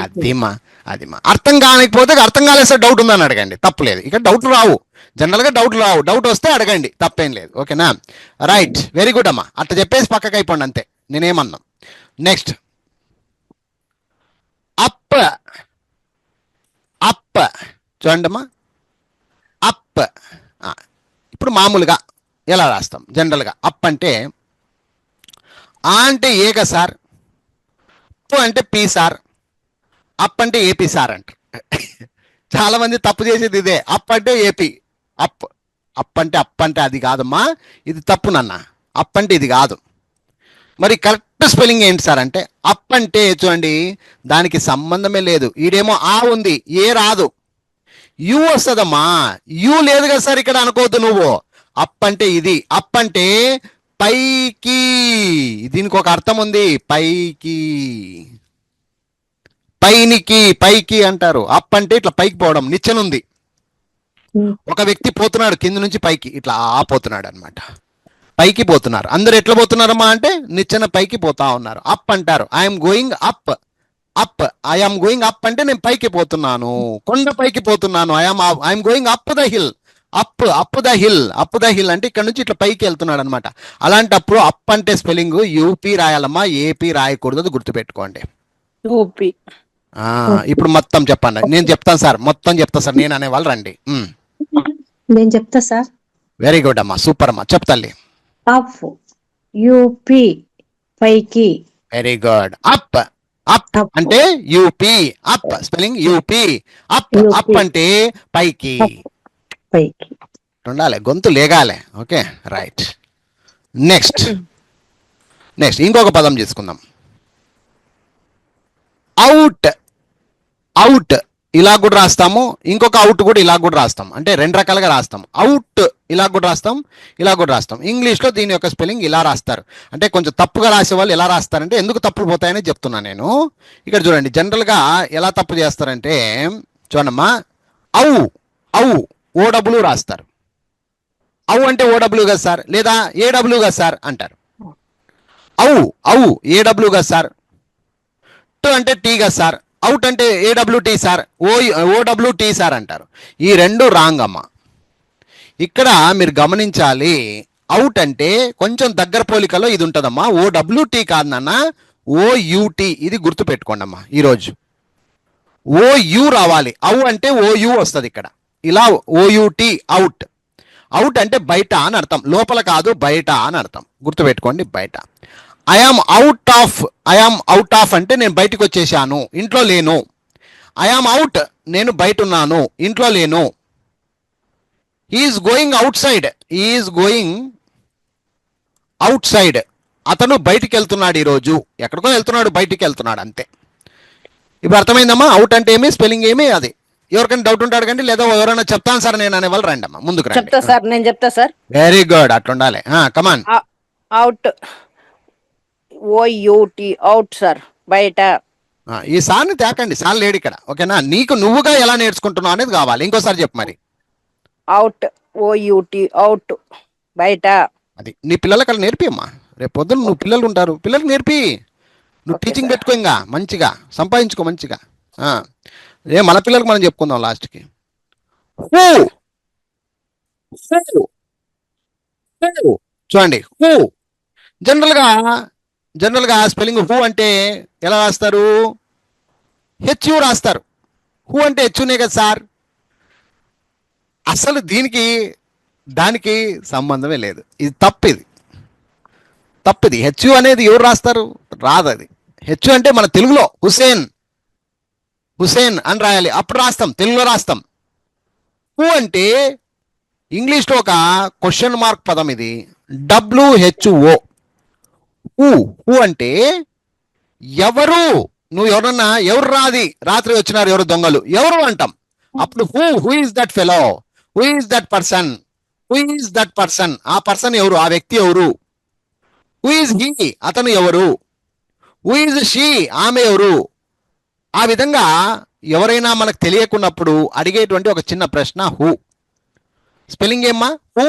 అదిమా, అదిమా. అర్థం కానికపోతే అర్థం కాలేదు సార్, డౌట్ ఉందని అడగండి, తప్పులేదు. ఇక్కడ డౌట్లు రావు, జనరల్గా డౌట్లు రావు. డౌట్ వస్తే అడగండి, తప్పేం లేదు. ఓకేనా? రైట్, వెరీ గుడ్ అమ్మా. అట్లా చెప్పేసి పక్కకి అయిపోండి, అంతే. నేనేమన్నా. Next up. అప్ చూడండి అమ్మా, అప్. ఇప్పుడు మామూలుగా ఎలా రాస్తాం? జనరల్గా అప్ అంటే ఆ అంటే ఏగా సార్, పు అంటే పి సార్, అప్ అంటే ఏపీ సార్ అంటారు. చాలా మంది తప్పు చేసేది ఇదే, అప్ అంటే ఏపీ. అప్, అప్ అంటే అది కాదమ్మా, ఇది తప్పు నాన్న. అప్ అంటే ఇది కాదు. మరి కరెక్ట్ స్పెల్లింగ్ ఏంటి సార్ అంటే, అప్ అంటే చూడండి, దానికి సంబంధమే లేదు. ఈడేమో ఆ ఉంది, ఏ రాదు, యు వస్తుందమ్మా. యు లేదు కదా సార్ ఇక్కడ అనుకోవద్దు నువ్వు. అప్ అంటే ఇది. అప్ అంటే పైకి, దీనికి ఒక అర్థం ఉంది, పైకి, పైనికి, పైకి అంటారు. అప్ అంటే ఇట్లా పైకి పోవడం, నిచ్చెనుంది. ఒక వ్యక్తి పోతున్నాడు కింద నుంచి పైకి, ఇట్లా పోతున్నాడు అనమాట, పైకి పోతున్నారు. అందరు ఎట్లా పోతున్నారమ్మా అంటే నిచ్చెన పైకి పోతా ఉన్నారు. అప్ అంటారు. I'm going up. Up, I'm going up అంటే నేను పైకి పోతున్నాను, కొండ పైకి పోతున్నాను. I'm going up the hill. Up, up the hill, up the hill అంటే ఇక్కడ నుంచి ఇట్లా పైకి వెళ్తున్నాడు అనమాట. అలాంటప్పుడు అప్ అంటే స్పెల్లింగ్ యూపీ రాయాలమ్మా, ఏపీ రాయకూడదు, అది గుర్తుపెట్టుకోండి. యూపీ. ఇప్పుడు మొత్తం చెప్పండి. నేను చెప్తాను సార్, మొత్తం చెప్తా సార్, నేను అనేవాళ్ళు రండి. నేను చెప్తా సార్. వెరీ గుడ్ అమ్మా, సూపర్ అమ్మా, చెప్తాలి. అప్, యూపీ, పైకి. Very good. అప్, అప్ అంటే U P, up spelling U P. Up, up అంటే పైకి, పైకి ఉండాలి, గొంతు లేగాలి. Okay, right. నెక్స్ట్, నెక్స్ట్ ఇంకొక పదం తీసుకుందాం. అవుట్. అవుట్ ఇలా కూడా రాస్తాము, ఇంకొక అవుట్ కూడా ఇలా కూడా రాస్తాం. అంటే రెండు రకాలుగా రాస్తాం. అవుట్ ఇలా కూడా రాస్తాం, ఇలా కూడా రాస్తాం. ఇంగ్లీష్లో దీని యొక్క స్పెల్లింగ్ ఇలా రాస్తారు. అంటే కొంచెం తప్పుగా రాసే వాళ్ళు ఎలా రాస్తారంటే, ఎందుకు తప్పులు పోతాయని చెప్తున్నాను నేను. ఇక్కడ చూడండి, జనరల్గా ఎలా తప్పు చేస్తారంటే, చూడమ్మా, అవు, అవు ఓడబ్ల్యూ రాస్తారు. అవు అంటే ఓడబ్ల్యూ కదా సార్, లేదా ఏడబ్ల్యూ కదా సార్ అంటారు. అవు, అవు ఏడబ్ల్యూ కదా సార్. టు అంటే టీ కదా సార్. అవుట్ అంటే ఏడబ్ల్యూటీ సార్, ఓడబ్ల్యూటీ సార్ అంటారు. ఈ రెండు రాంగ్ అమ్మ. ఇక్కడ మీరు గమనించాలి, అవుట్ అంటే కొంచెం దగ్గర పోలికలో ఇది ఉంటుందమ్మా. ఓడబ్ల్యూటీ కాదు నాన్న, ఓయూటీ. ఇది గుర్తుపెట్టుకోండి అమ్మా ఈరోజు. ఓయు రావాలి, అవు అంటే ఓయు వస్తుంది ఇక్కడ. ఇలా ఓయూటీ, అవుట్. అవుట్ అంటే బయట అని అర్థం, లోపల కాదు, బయట అని అర్థం. గుర్తుపెట్టుకోండి, బయట. I am out of, I am out of అంటే నేను బయటకు వచ్చేసాను, ఇంట్లో లేను. ఐఆమ్ అవుట్, నేను బయట ఉన్నాను, ఇంట్లో లేను. Is going out side, is going out side, అతను బయటికి వెళ్తున్నాడు ఈరోజు, ఎక్కడికో వెళ్తున్నాడు, బయటికి వెళ్తున్నాడు అంతే. ఇప్పుడు అర్థమైందమ్మా? అవుట్ అంటే ఏమి, స్పెల్లింగ్ ఏమి, అది. ఎవరికైనా డౌట్ ఉంటాడు కండి, లేదా ఎవరైనా చెప్తాను సార్ నేను అనే వాళ్ళు రండి అమ్మా, ముందుకు రండి. చెప్తా సార్, నేను చెప్తా సార్. వెరీ గుడ్, అట్లుండాలి. Come on. Out, O U T, out sir, బయట. ఈ సార్ని తేకండి, సార్ లేడు ఇక్కడ, ఓకేనా? నీకు నువ్వుగా ఎలా నేర్చుకుంటున్నావు అనేది కావాలి. ఇంకోసారి చెప్పు మరి. అవుట్, ఓయూటి, అవుట్, బయట. అది నీ పిల్లలకి అలా నేర్పి అమ్మా. రేపు పొద్దున్న నువ్వు పిల్లలు ఉంటారు, పిల్లలకి నేర్పి. నువ్వు టీచింగ్ పెట్టుకో, ఇంకా మంచిగా సంపాదించుకో మంచిగా. మన పిల్లలకు మనం చెప్పుకుందాం లాస్ట్కి. చూడండి, హూ జనరల్గా స్పెల్లింగ్ హూ అంటే ఎలా రాస్తారు? హెచ్యు రాస్తారు. హూ అంటే హెచ్యునే కదా సార్. అసలు దానికి సంబంధమే లేదు. ఇది తప్పిది. హెచ్యు అనేది ఎవరు రాస్తారు? రాదు అది. హెచ్యు అంటే మన తెలుగులో హుసేన్ అని రాయాలి, అప్పుడు రాస్తాం, తెలుగులో రాస్తాం. హూ అంటే ఇంగ్లీష్లో ఒక క్వశ్చన్ మార్క్ పదం, ఇది WHO. హూ అంటే ఎవరు. నువ్వు ఎవరన్నా ఎవరు రాత్రి వచ్చినారు, ఎవరు దొంగలు, ఎవరు అంటాం. అప్పుడు who is that fellow, who is that person, ఆ పర్సన్ ఎవరు, ఆ వ్యక్తి ఎవరు. హూ ఈజ్ హీ, అతను ఎవరు. హూ ఈజ్ షీ, ఆమె ఎవరు. ఆ విధంగా ఎవరైనా మనకు తెలియకున్నప్పుడు అడిగేటువంటి ఒక చిన్న ప్రశ్న హూ. స్పెల్లింగ్ ఏమ్మా? Who,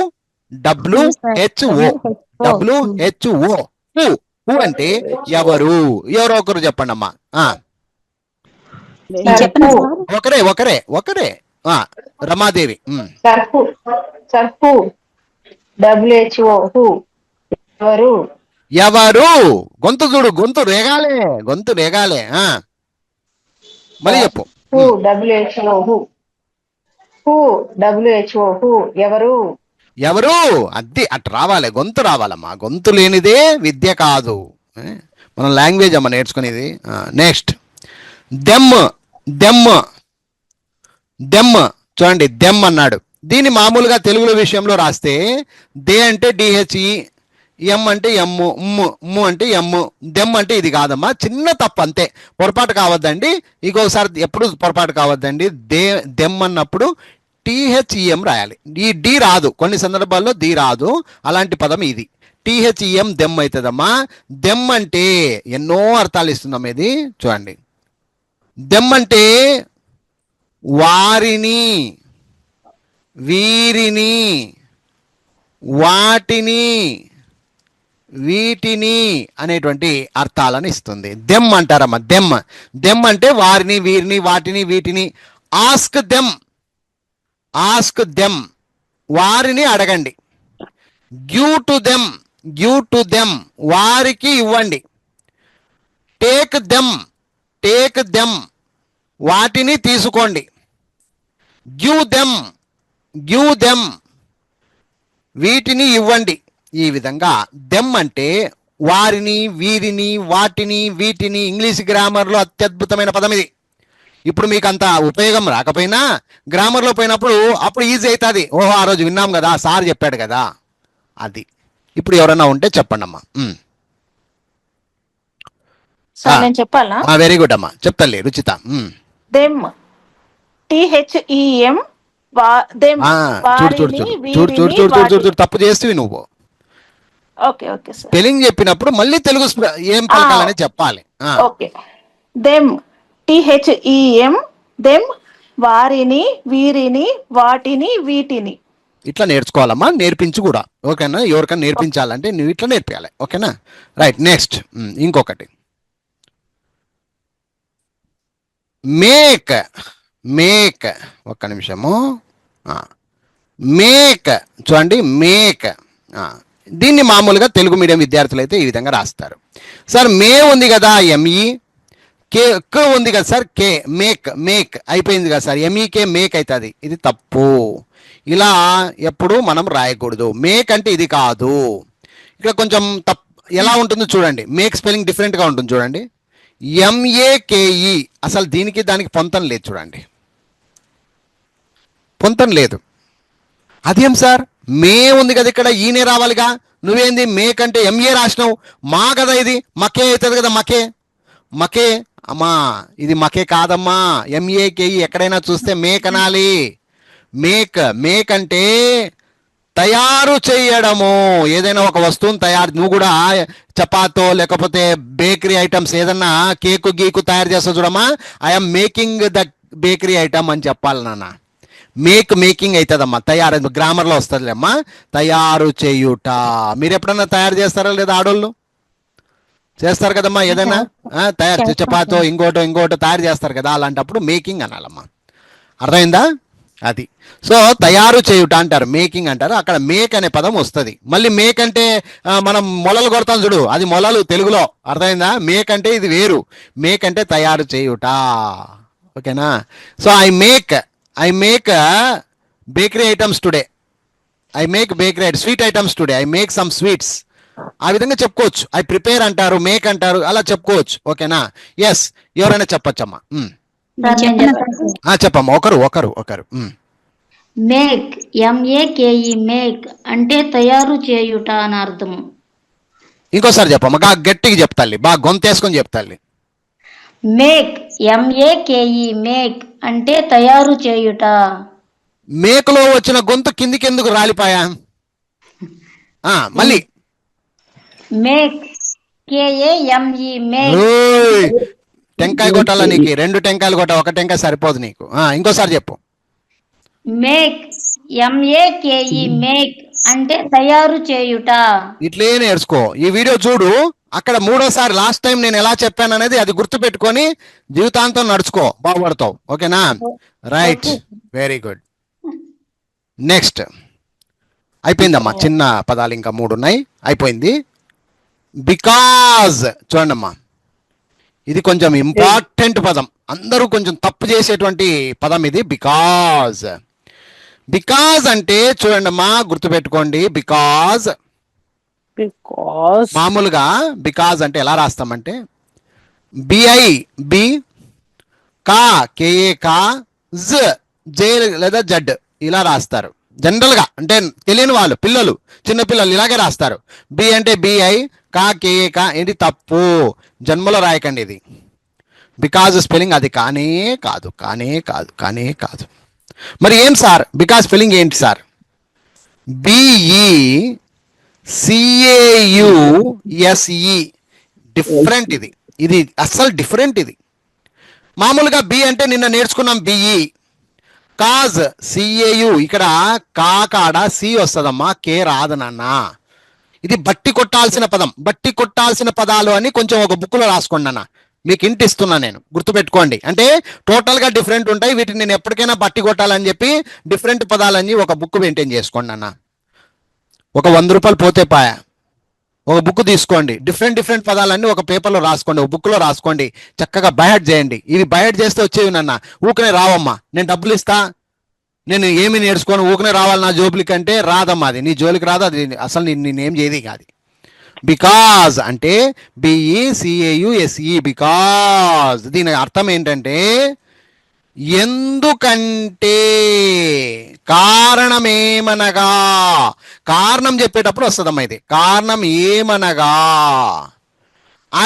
WHO. హూ అంటే ఎవరు. ఎవరో ఒకరు చెప్పండి అమ్మా. చెప్పండి సార్. ఒకరే. రమాదేవి. సర్పు, WHO, హూ, ఎవరు. గొంతు చూడు, గొంతు రేగాలే. మళ్ళీ చెప్పు. హూ, WHO, హూ, ఎవరు. అది అటు రావాలి, గొంతు రావాలమ్మా. గొంతు లేనిదే విద్య కాదు. మనం లాంగ్వేజ్ అమ్మ నేర్చుకునేది. Next, them. చూడండి, దెమ్ అన్నాడు. దీన్ని మామూలుగా తెలుగులో విషయంలో రాస్తే దే అంటే DHE, ఎం అంటే ఎమ్ము, ఉమ్ము అంటే ఎమ్ము, దెమ్ అంటే ఇది కాదమ్మా. చిన్న తప్పు అంతే, పొరపాటు కావద్దండి. ఇంకొకసారి ఎప్పుడు పొరపాటు కావద్దండి. దెమ్ అన్నప్పుడు THEM రాయాలి. ఈ డి రాదు, కొన్ని సందర్భాల్లో ది రాదు. అలాంటి పదం ఇది. THEM దెమ్ అవుతుందమ్మా. దెమ్ అంటే ఎన్నో అర్థాలు ఇస్తుందమ్మా ఇది. చూడండి, దెమ్ అంటే వారిని, వీరిని, వాటిని, వీటిని అనేటువంటి అర్థాలను ఇస్తుంది. దెమ్ అంటారమ్మా. దెమ్ అంటే వారిని, వీరిని, వాటిని, వీటిని. ఆస్క్ దెమ్, వారిని అడగండి. గివ్ టు దెమ్, వారికి ఇవ్వండి. టేక్ దెమ్, వాటిని తీసుకోండి. గివ్ దెమ్, వీటిని ఇవ్వండి. ఈ విధంగా దెమ్ అంటే వారిని, వీరిని, వాటిని, వీటిని. ఇంగ్లీష్ గ్రామర్లో అత్యద్భుతమైన పదం ఇది. ఇప్పుడు మీకు అంత ఉపయోగం రాకపోయినా గ్రామర్లో పోయినప్పుడు అప్పుడు ఈజీ అవుతుంది. ఓహో, ఆ రోజు విన్నాం కదా, సార్ చెప్పాడు కదా, అది. ఇప్పుడు ఎవరన్నా ఉంటే చెప్పండి అమ్మా. సార్ నేను చెప్పాలా? వెరీ గుడ్ అమ్మా, చెప్తాలే రుచిత. Them, THEM. చూడు, తప్పు చేస్తేవి నువ్వు. Okay sir. స్పెల్లింగ్ చెప్పినప్పుడు మళ్ళీ తెలుగు ఏం పలకాలని చెప్పాలి. ఓకే. దెమ్, THEM, దెమ్, వారిని, వీరిని, వాటిని, వీటిని. ఇట్లా నేర్చుకోవాలమ్మా, నేర్పించు కూడా. ఓకేనా? ఎవరికైనా నేర్పించాలంటే నువ్వు ఇట్లా నేర్పించాలి. ఓకేనా? రైట్. నెక్స్ట్, ఇంకొకటి మేక్. ఒక్క నిమిషము. మేక్ చూడండి, మేక్. దీన్ని మామూలుగా తెలుగు మీడియం విద్యార్థులు అయితే ఈ విధంగా రాస్తారు. సార్ మే ఉంది కదా, ME. కే ఉంది కదా సార్, కే. మేక్ అయిపోయింది కదా సార్, MEK మేక్ అవుతుంది. ఇది తప్పు. ఇలా ఎప్పుడు మనం రాయకూడదు. మేక్ అంటే ఇది కాదు. ఇక్కడ కొంచెం తప్పు ఎలా ఉంటుందో చూడండి. మేక్ స్పెల్లింగ్ డిఫరెంట్గా ఉంటుంది చూడండి. MAKE. అసలు దీనికి దానికి పొంతం లేదు చూడండి, పొంతం లేదు. అదేం సార్, మే ఉంది కదా ఇక్కడ, ఈనే రావాలిగా. నువ్వేంది మేక్ అంటే ఎంఏ రాసినావు, మా కదా ఇది, మకే అవుతుంది కదా, మకే మకే అమ్మా, ఇది మకే కాదమ్మా, ఎంఏకేఈ ఎక్కడైనా చూస్తే మేక్ అనాలి. మేక్ మేక్ అంటే తయారు చేయడము, ఏదైనా ఒక వస్తువుని తయారు, నువ్వు కూడా చపాతో లేకపోతే బేకరీ ఐటమ్స్ ఏదన్నా కేకు గీకు తయారు చేస్తావు చూడమ్మా, I'm making the bakery item అని చెప్పాలి నాన్న. మేకింగ్ అవుతుందమ్మా, తయారు గ్రామర్లో వస్తుందిలేమ్మా, తయారు చేయుట. మీరు ఎప్పుడన్నా తయారు చేస్తారా లేదా ఆడోళ్ళు? చేస్తారు కదమ్మా, ఏదైనా తయారు చపాతో ఇంకోటో తయారు చేస్తారు కదా, అలాంటప్పుడు మేకింగ్ అనాలమ్మా. అర్థమైందా? అది. సో తయారు చేయుట అంటారు, మేకింగ్ అంటారు. అక్కడ మేక్ అనే పదం వస్తుంది. మళ్ళీ మేక్ అంటే మనం మొలలు కొడతాం చూడు, అది మొలలు తెలుగులో. అర్థమైందా? మేక్ అంటే ఇది వేరు, మేక్ అంటే తయారు చేయుట. ఓకేనా? So I make bakery items today, I make bakery sweet items today, I make some sweets. ఆ విధంగా చెప్పుకోవచ్చు. ఐ ప్రిపేర్ అంటారు, మేక్ అంటారు, అలా చెప్పుకోవచ్చు. ఓకేనా? ఎస్, ఎవరైనా చెప్పచ్చమ్మా. చెప్పమ్మా, ఒకరు. మేక్ ఎంఏకేఈ మేక్ అంటే తయారు చేయుట అని అర్థం. ఇంకోసారి చెప్పమ్మా, గట్టిగా చెప్తాలి, బాగా గొంతేసుకొని చెప్తాలి. మేక్ ఎంఏకేఈ మేక్ అంటే తయారు చేయుట. మేకులో వచ్చిన గొంతు కిందికెందుకు రాలిపాయా? మళ్ళీ మేక్ కేఏఎంఈ మేక్. టెంకాయ కొట్టాలా నీకు? 2 టెంకాయలు కొట్ట, ఒక టెంకాయ సరిపోదు నీకు. ఇంకోసారి చెప్పు. మేక్ ఎంఏకేఈ మేక్ అంటే తయారు చేయుట. ఇట్లే నేర్చుకో. ఈ వీడియో చూడు, అక్కడ 3వసారి లాస్ట్ టైం నేను ఎలా చెప్పాను అనేది అది గుర్తు పెట్టుకొని జీవితాంతం నడుచుకో, బాగుపడతావు. ఓకేనా? Right, very good. నెక్స్ట్ అయిపోయిందమ్మా, చిన్న పదాలు ఇంకా 3 ఉన్నాయి, అయిపోయింది. బికాజ్ చూడండమ్మా, ఇది కొంచెం ఇంపార్టెంట్ పదం, అందరూ కొంచెం తప్పు చేసేటువంటి పదం ఇది. బికాజ్ అంటే చూడండమ్మా, గుర్తుపెట్టుకోండి. బికాజ్ మామూలుగా బికాజ్ అంటే ఎలా రాస్తామంటే బిఐ బి కా కేఏ కా జే లేదా జడ్ ఇలా రాస్తారు జనరల్గా. అంటే తెలియని వాళ్ళు, చిన్నపిల్లలు ఇలాగే రాస్తారు. బి అంటే బిఐ, కా కేఏ కా. ఏంటి తప్పు, జన్మలో రాయకండి ఇది. బికాజ్ స్పెల్లింగ్ అది కానే కాదు. మరి ఏం సార్ బికాజ్ స్పెల్లింగ్ ఏంటి సార్? బిఈ సిఏయుఎస్ఈ. డిఫరెంట్ ఇది అస్సలు డిఫరెంట్. ఇది మామూలుగా బి అంటే నిన్న నేర్చుకున్నాం బిఈ. కాజ్ సిఏయు, ఇక్కడ కా కాడ సి వస్తుందమ్మా, కే రాదు నాన్న. ఇది బట్టి కొట్టాల్సిన పదం. బట్టి కొట్టాల్సిన పదాలు అని కొంచెం ఒక బుక్లో రాసుకోండి అన్న, మీకు ఇంటి ఇస్తున్నా నేను, గుర్తుపెట్టుకోండి. అంటే టోటల్గా డిఫరెంట్ ఉంటాయి, వీటిని నేను ఎప్పటికైనా బట్టి కొట్టాలని చెప్పి డిఫరెంట్ పదాలని ఒక బుక్ మెయింటైన్ చేసుకోండి అన్న. ఒక 100 రూపాయలు పోతే పాయ, ఒక బుక్ తీసుకోండి, డిఫరెంట్ పదాలన్నీ ఒక పేపర్లో రాసుకోండి, ఒక బుక్లో రాసుకోండి, చక్కగా బైహార్ట్ చేయండి. ఇవి బైహార్ట్ చేస్తే వచ్చేవి నాన్న, ఊకనే రావమ్మా. నేను డబ్బులు ఇస్తా, నేను ఏమి నేర్చుకోను, ఊకనే రావాలి నా జోబులకి అంటే రాదమ్మా. అది నీ జోలికి రాదు, అది అసలు నేనేం చేయదు కాదు. బికాజ్ అంటే బిఈసిఏయుఎస్ఈ, బికాజ్. దీని అర్థం ఏంటంటే ఎందుకంటే, కారణమేమనగా. కారణం చెప్పేటప్పుడు వస్తుందమ్మా ఇది. కారణం ఏమనగా,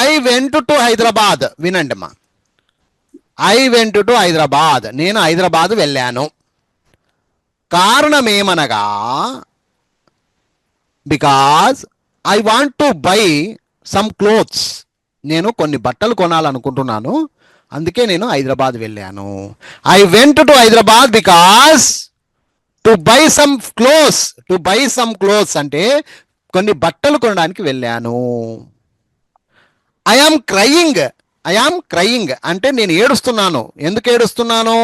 ఐ వెంట్ టు హైదరాబాద్. వినండి అమ్మా, ఐ వెంట్ టు హైదరాబాద్, నేను హైదరాబాద్ వెళ్ళాను. కారణం ఏమనగా because I want to buy some clothes, నేను కొన్ని బట్టలు కొనాలనుకుంటున్నాను, అందుకే నేను హైదరాబాద్ వెళ్ళాను. I went to Hyderabad because to buy some clothes అంటే కొన్ని బట్టలు కొనడానికి వెళ్ళాను. ఐ ఆమ్ క్రయింగ్ అంటే నేను ఏడుస్తున్నాను. ఎందుకు ఏడుస్తున్నాను?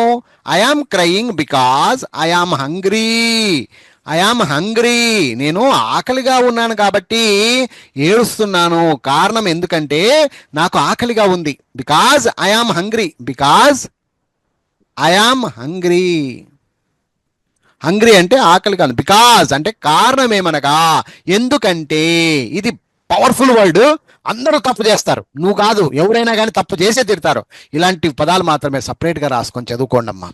I am crying because I am hungry, నేను ఆకలిగా ఉన్నాను కాబట్టి ఏడుస్తున్నాను. కారణం ఎందుకంటే నాకు ఆకలిగా ఉంది. బికాజ్ ఐ ఆమ్ హంగ్రీ అంటే ఆకలి కాదు. బికాజ్ అంటే కారణం ఏమనగా, ఎందుకంటే. ఇది పవర్ఫుల్ వర్డ్, అందరూ తప్పు చేస్తారు, నువ్వు కాదు, ఎవరైనా కానీ తప్పు చేసే తిడతారు. ఇలాంటి పదాలు మాత్రమే సపరేట్గా రాసుకొని చదువుకోండి అమ్మా.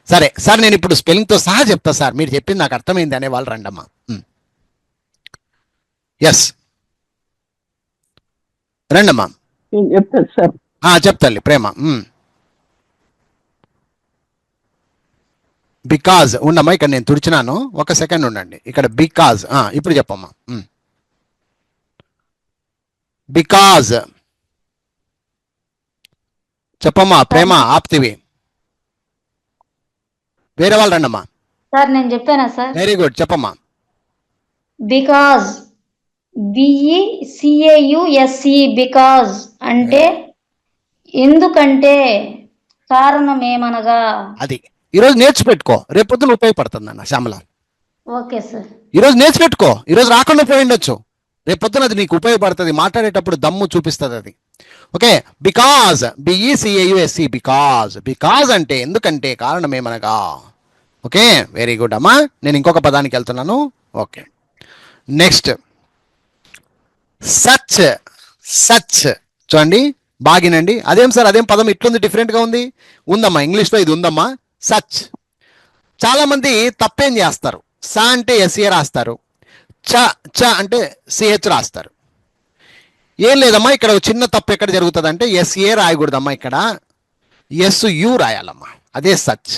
సరే సార్, నేను ఇప్పుడు స్పెల్లింగ్తో సహా చెప్తా సార్, మీరు చెప్పింది నాకు అర్థమైంది అనే వాళ్ళు రండమ్మా. ఎస్ రండమ్మా. చెప్తాను సార్. చెప్తాలి ప్రేమ. బికాజ్ ఉండమ్మా, ఇక్కడ నేను తుడిచినాను, ఒక సెకండ్ ఉండండి. ఇక్కడ బికాజ్ ఇప్పుడు చెప్పమ్మా. బికాజ్ చెప్పమ్మా ప్రేమ, ఆప్తివి. వేరే వాళ్ళు రండమ్మా. సార్ నేను చెప్పానా సార్? వెరీ గుడ్, చెప్పమ్మా. బికాజ్ BECAUSE బికాజ్ అంటే ఎందుకంటే, కారణమేమనగా. అది ఈరోజు నేర్చిపెట్టుకో, రేపొద్దున ఉపయోగపడుతుంది అన్న శ్యామల. Okay sir. ఈరోజు నేర్చిపెట్టుకో, ఈరోజు రాకుండా పోయి ఉండొచ్చు, రేపొద్దున అది నీకు ఉపయోగపడుతుంది, మాట్లాడేటప్పుడు దమ్ము చూపిస్తుంది అది. Okay, because BECAUSE because. Because అంటే ఎందుకంటే, కారణమేమనగా. ఓకే, వెరీ గుడ్ అమ్మా. నేను ఇంకొక పదానికి వెళ్తున్నాను. Okay, next such. సచ్ చూడండి, బాగినండి. అదేం సార్, అదేం పదం ఇట్లుంది, డిఫరెంట్గా ఉంది. ఉందమ్మా, ఇంగ్లీష్లో ఇది ఉందమ్మా, సచ్. చాలా మంది తప్పేం చేస్తారు, స అంటే SA రాస్తారు, చ అంటే CH రాస్తారు. ఏం లేదమ్మా, ఇక్కడ ఒక చిన్న తప్పు ఎక్కడ జరుగుతుంది అంటే SA రాయకూడదమ్మా, ఇక్కడ SU రాయాలమ్మా. అదే సచ్.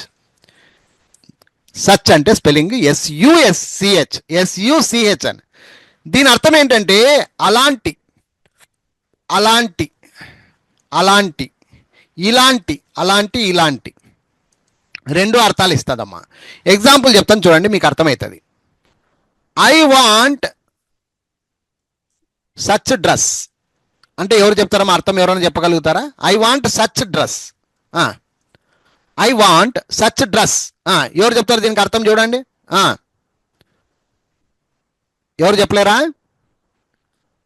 సచ్ అంటే స్పెల్లింగ్ SUCH అని. దీని అర్థం ఏంటంటే అలాంటి, అలాంటి, అలాంటి, ఇలాంటి, అలాంటి, ఇలాంటి రెండు అర్థాలు ఇస్తుందమ్మా. ఎగ్జాంపుల్ చెప్తాను చూడండి, మీకు అర్థమవుతుంది. ఐ వాంట్ సచ్ డ్రెస్ అంటే ఎవరు చెప్తారమ్మా అర్థం? ఎవరైనా చెప్పగలుగుతారా? I want such dress. I want such dress ఎవరు చెప్తారు దీనికి అర్థం? చూడండి, ఎవరు చెప్పలేరా?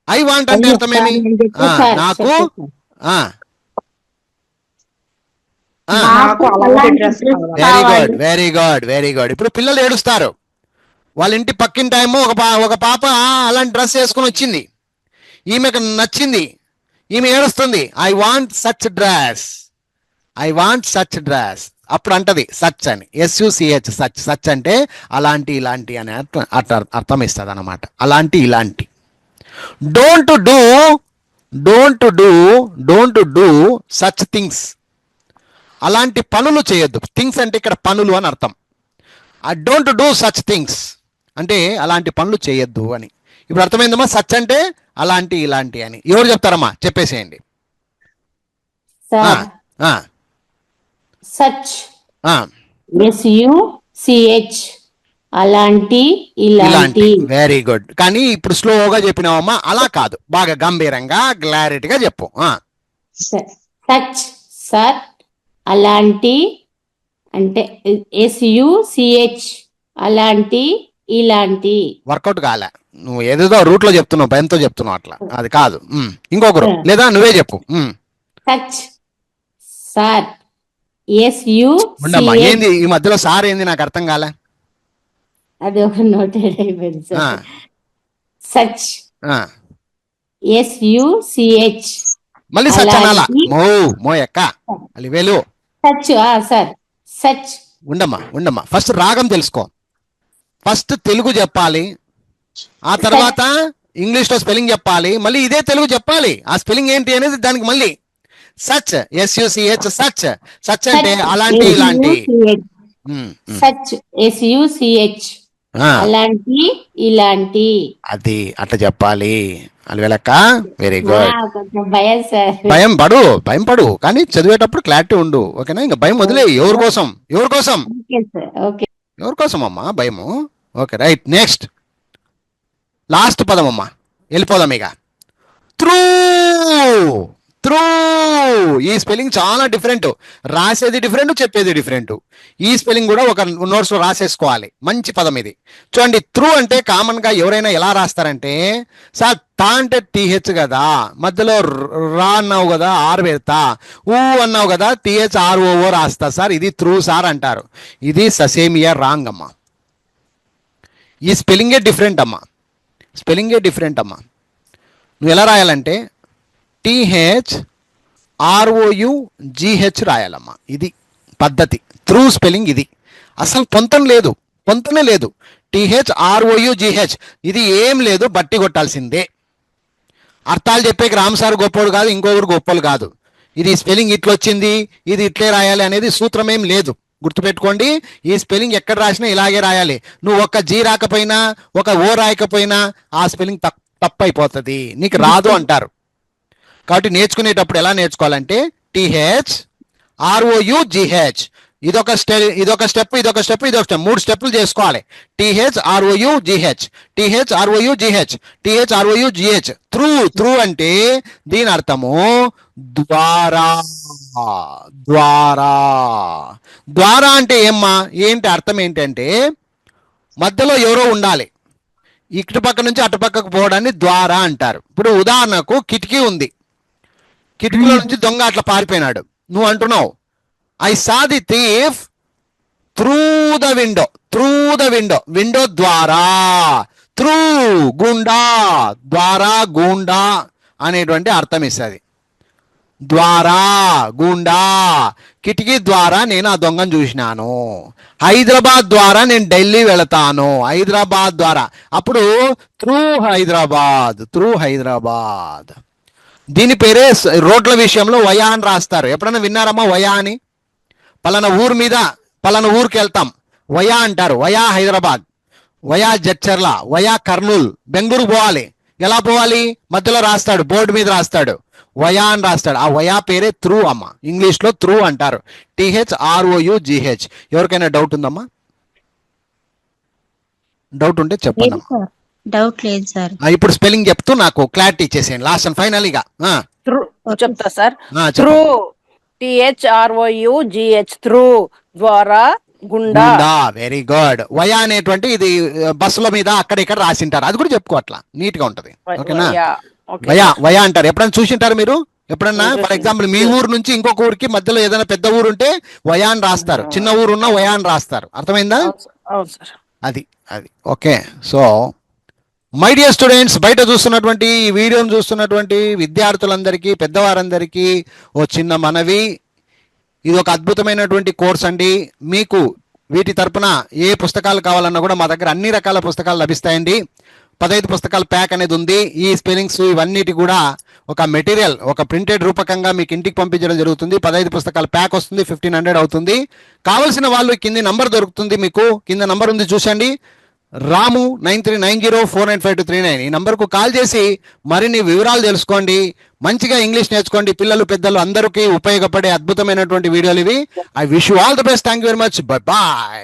ఐ వాంట్ అంటే అర్థం ఏమి? నాకు very good, very good, very good. ఇప్పుడు పిల్లలు ఏడుస్తారు, వాళ్ళ ఇంటి పక్కింటి టైము ఒక పాప అలాంటి డ్రెస్ వేసుకొని వచ్చింది, ఈమెకు నచ్చింది, ఈమె ఏడుస్తుంది. I want such dress, I want such dress. అప్పుడు అంటది సచ్ అని, SUCH సచ్. సచ్ అంటే అలాంటి, ఇలాంటి అనే అర్థం ఇస్తుంది అన్నమాట. అలాంటి, ఇలాంటి. Don't do, don't do, don't do such things. అలాంటి పనులు చేయొద్దు. థింగ్స్ అంటే ఇక్కడ పనులు అని అర్థం. డోంట్ డూ సచ్ థింగ్స్ అంటే అలాంటి పనులు చేయొద్దు అని. ఇప్పుడు అర్థమైందమ్మా? సచ్ అంటే అలాంటి, ఇలాంటి అని. ఎవరు చెప్తారమ్మా? చెప్పేసేయండి. సచ్ SUCH అలాంటి, ఇలాంటి. Very good. కానీ ఇప్పుడు స్లోగా చెప్పినావమ్మా, అలా కాదు, బాగా గంభీరంగా క్లారిటీగా చెప్పు. సచ్ సార్, అలాంటి అంటే SUCH అలాంటి, ఇలాంటి. వర్కౌట్ కాలే, నువ్వు ఏదేదో రూట్ లో చెప్తున్నావు, భయంతో చెప్తున్నావు, అట్లా అది కాదు. ఇంకొకరు లేదా నువ్వే చెప్పు. సచ్ సార్, ఉండమ్మా. ఏంది ఈ మధ్యలో సార్ ఏంది నాకు అర్థం కాలే. అది ఒక నోటెడ్ అయిపోయింది సార్. సచ్ SUCH మళ్ళీ సచ్ అనాలా? మో ఎక్క అది వేలు. Such sir, such. ఉండమ్మా, ఉండమ్మా. ఫస్ట్ రాగం తెలుసుకో. ఫస్ట్ తెలుగు చెప్పాలి, ఆ తర్వాత ఇంగ్లీష్ లో స్పెల్లింగ్ చెప్పాలి, మళ్ళీ ఇదే తెలుగు చెప్పాలి. ఆ స్పెల్లింగ్ ఏంటి అనేది దానికి మళ్ళీ సచ్ SUCH సచ్. సచ్ అంటే అలాంటి, ఇలాంటి. సచ్ SUCH అలాంటి, ఇలాంటి. అది అట్లా చెప్పాలి. అలివేలక్క, వెరీ గుడ్. భయం సార్. భయం పడు కానీ చదివేటప్పుడు క్లారిటీ ఉండు, ఓకేనా? ఇంకా భయం వదిలే. ఎవరి కోసం, ఎవరి కోసం, ఎవరి కోసం అమ్మా భయము? Okay, right. నెక్స్ట్ లాస్ట్ పదం అమ్మా, వెళ్ళిపోదాం ఇక. త్రూ. త్రూ ఈ స్పెల్లింగ్ చాలా డిఫరెంట్, రాసేది డిఫరెంట్, చెప్పేది డిఫరెంట్. ఈ స్పెల్లింగ్ కూడా ఒక నోట్స్ లో రాసేసుకోవాలి. మంచి పదం ఇది. చూడండి, త్రూ అంటే కామన్ గా ఎవరైనా ఎలా రాస్తారంటే, సార్ తా అంటే TH కదా, మధ్యలో రా అన్నావు కదా, ఆర్ పెడతా, ఊ అన్నావు కదా, THROO రాస్తా సార్, ఇది త్రూ సార్ అంటారు. ఇది ససేమియా రాంగ్ అమ్మా. ఈ స్పెల్లింగే డిఫరెంట్ అమ్మా, స్పెల్లింగే డిఫరెంట్ అమ్మా. నువ్వు ఎలా రాయాలంటే THROUGH రాయాలమ్మా. ఇది పద్ధతి. త్రూ స్పెల్లింగ్ ఇది. అసలు పొంతనే లేదు. THROUGH. ఇది ఏం లేదు, బట్టి కొట్టాల్సిందే. అర్థాలు చెప్పేకి రామ్ సార్ గొప్పోడు కాదు, ఇంకొకరు గొప్పలు కాదు. ఇది స్పెల్లింగ్ ఇట్లా వచ్చింది, ఇది ఇట్లే రాయాలి అనేది సూత్రం ఏం లేదు. గుర్తుపెట్టుకోండి, ఈ స్పెల్లింగ్ ఎక్కడ రాసినా ఇలాగే రాయాలి. నువ్వు ఒక జీ రాకపోయినా, ఒక ఓ రాయకపోయినా ఆ స్పెల్లింగ్ తప్పు అయిపోతుంది, నీకు రాదు అంటారు. కాబట్టి నేర్చుకునేటప్పుడు ఎలా నేర్చుకోవాలంటే THROUGH. ఇదొక స్టెప్, ఇదొక స్టెప్, 3 స్టెప్పులు చేసుకోవాలి. THROUGH. త్రూ అంటే దీని అర్థము ద్వారా. ద్వారా అంటే ఏమ్మా, ఏంటి అర్థం ఏంటంటే మధ్యలో ఎవరో ఉండాలి, ఇటుపక్క నుంచి అటుపక్కకు పోవడాన్ని ద్వారా అంటారు. ఇప్పుడు ఉదాహరణకు కిటికీ ఉంది, కిటికీలో నుంచి దొంగ అట్లా పారిపోయినాడు. నువ్వు అంటున్నావు I saw the thief through the window. Window ద్వారా, త్రూ గుండా, ద్వారా గుండా అనేటువంటి అర్థం ఇస్తుంది. ద్వారా గుండా, కిటికీ ద్వారా నేను ఆ దొంగను చూసినాను. హైదరాబాద్ ద్వారా నేను ఢిల్లీ వెళతాను, హైదరాబాద్ ద్వారా. అప్పుడు త్రూ హైదరాబాద్. దీని పేరే రోడ్ల విషయంలో వయా అని రాస్తారు. ఎప్పుడైనా విన్నారమ్మా వయా అని? పలానా ఊరు మీద పలానా ఊరికి వెళ్తాం, వయా అంటారు. Via Hyderabad, via Jadcherla, via Kurnool. Bengaluru పోవాలి, ఎలా పోవాలి? మధ్యలో రాస్తాడు, బోర్డు మీద రాస్తాడు, వయా అని రాస్తాడు. ఆ వయా పేరే త్రూ అమ్మ, ఇంగ్లీష్లో త్రూ అంటారు. THROUGH. ఎవరికైనా డౌట్ ఉందమ్మా? డౌట్ ఉంటే చెప్పండి. డౌట్ లేదు సార్. ఇప్పుడు స్పెల్లింగ్ చెప్తూ నాకు క్లారిటీ ఇచ్చేసేయండి లాస్ట్ అండ్ ఫైనల్గా. త్రూ చెప్తా సార్. Through THROUGH. త్రూ ద్వారా, గుండా. Very good. వయా అనేటువంటి ఇది బస్సుల మీద అక్కడ ఇక్కడ రాసింటారు, అది కూడా చెప్పుకో, అట్లా నీట్ గా ఉంటది. ఓకేనా? వయా అంటారు. ఎప్పుడైనా చూసింటారు మీరు? ఎప్పుడన్నా ఫర్ ఎగ్జాంపుల్ మీ ఊరు నుంచి ఇంకొక ఊరికి మధ్యలో ఏదైనా పెద్ద ఊరు ఉంటే వయా అని రాస్తారు, చిన్న ఊరు ఉన్న వయా అని రాస్తారు. అర్థమైందా? అది okay. So my dear students, బయట చూస్తున్నటువంటి ఈ వీడియోను చూస్తున్నటువంటి విద్యార్థులందరికీ, పెద్దవారందరికీ ఓ చిన్న మనవి. ఇది ఒక అద్భుతమైనటువంటి కోర్స్ అండి. మీకు వీటి తరపున ఏ పుస్తకాలు కావాలన్నా కూడా మా దగ్గర అన్ని రకాల పుస్తకాలు లభిస్తాయండి. 15 పుస్తకాల ప్యాక్ అనేది ఉంది. ఈ స్పెల్లింగ్స్ ఇవన్నిటి కూడా ఒక మెటీరియల్, ఒక ప్రింటెడ్ రూపకంగా మీకు ఇంటికి పంపించడం జరుగుతుంది. 15 పుస్తకాల ప్యాక్ వస్తుంది, 1500 అవుతుంది. కావలసిన వాళ్ళు కింద నంబర్ దొరుకుతుంది, మీకు కింద నంబర్ ఉంది చూసండి, రాము 9390495239. ఈ నంబర్కు కాల్ చేసి మరిన్ని వివరాలు తెలుసుకోండి. మంచిగా ఇంగ్లీష్ నేర్చుకోండి. పిల్లలు పెద్దలు అందరికీ ఉపయోగపడే అద్భుతమైనటువంటి వీడియోలు ఇవి. I wish you all the best. Thank you very much. Bye bye.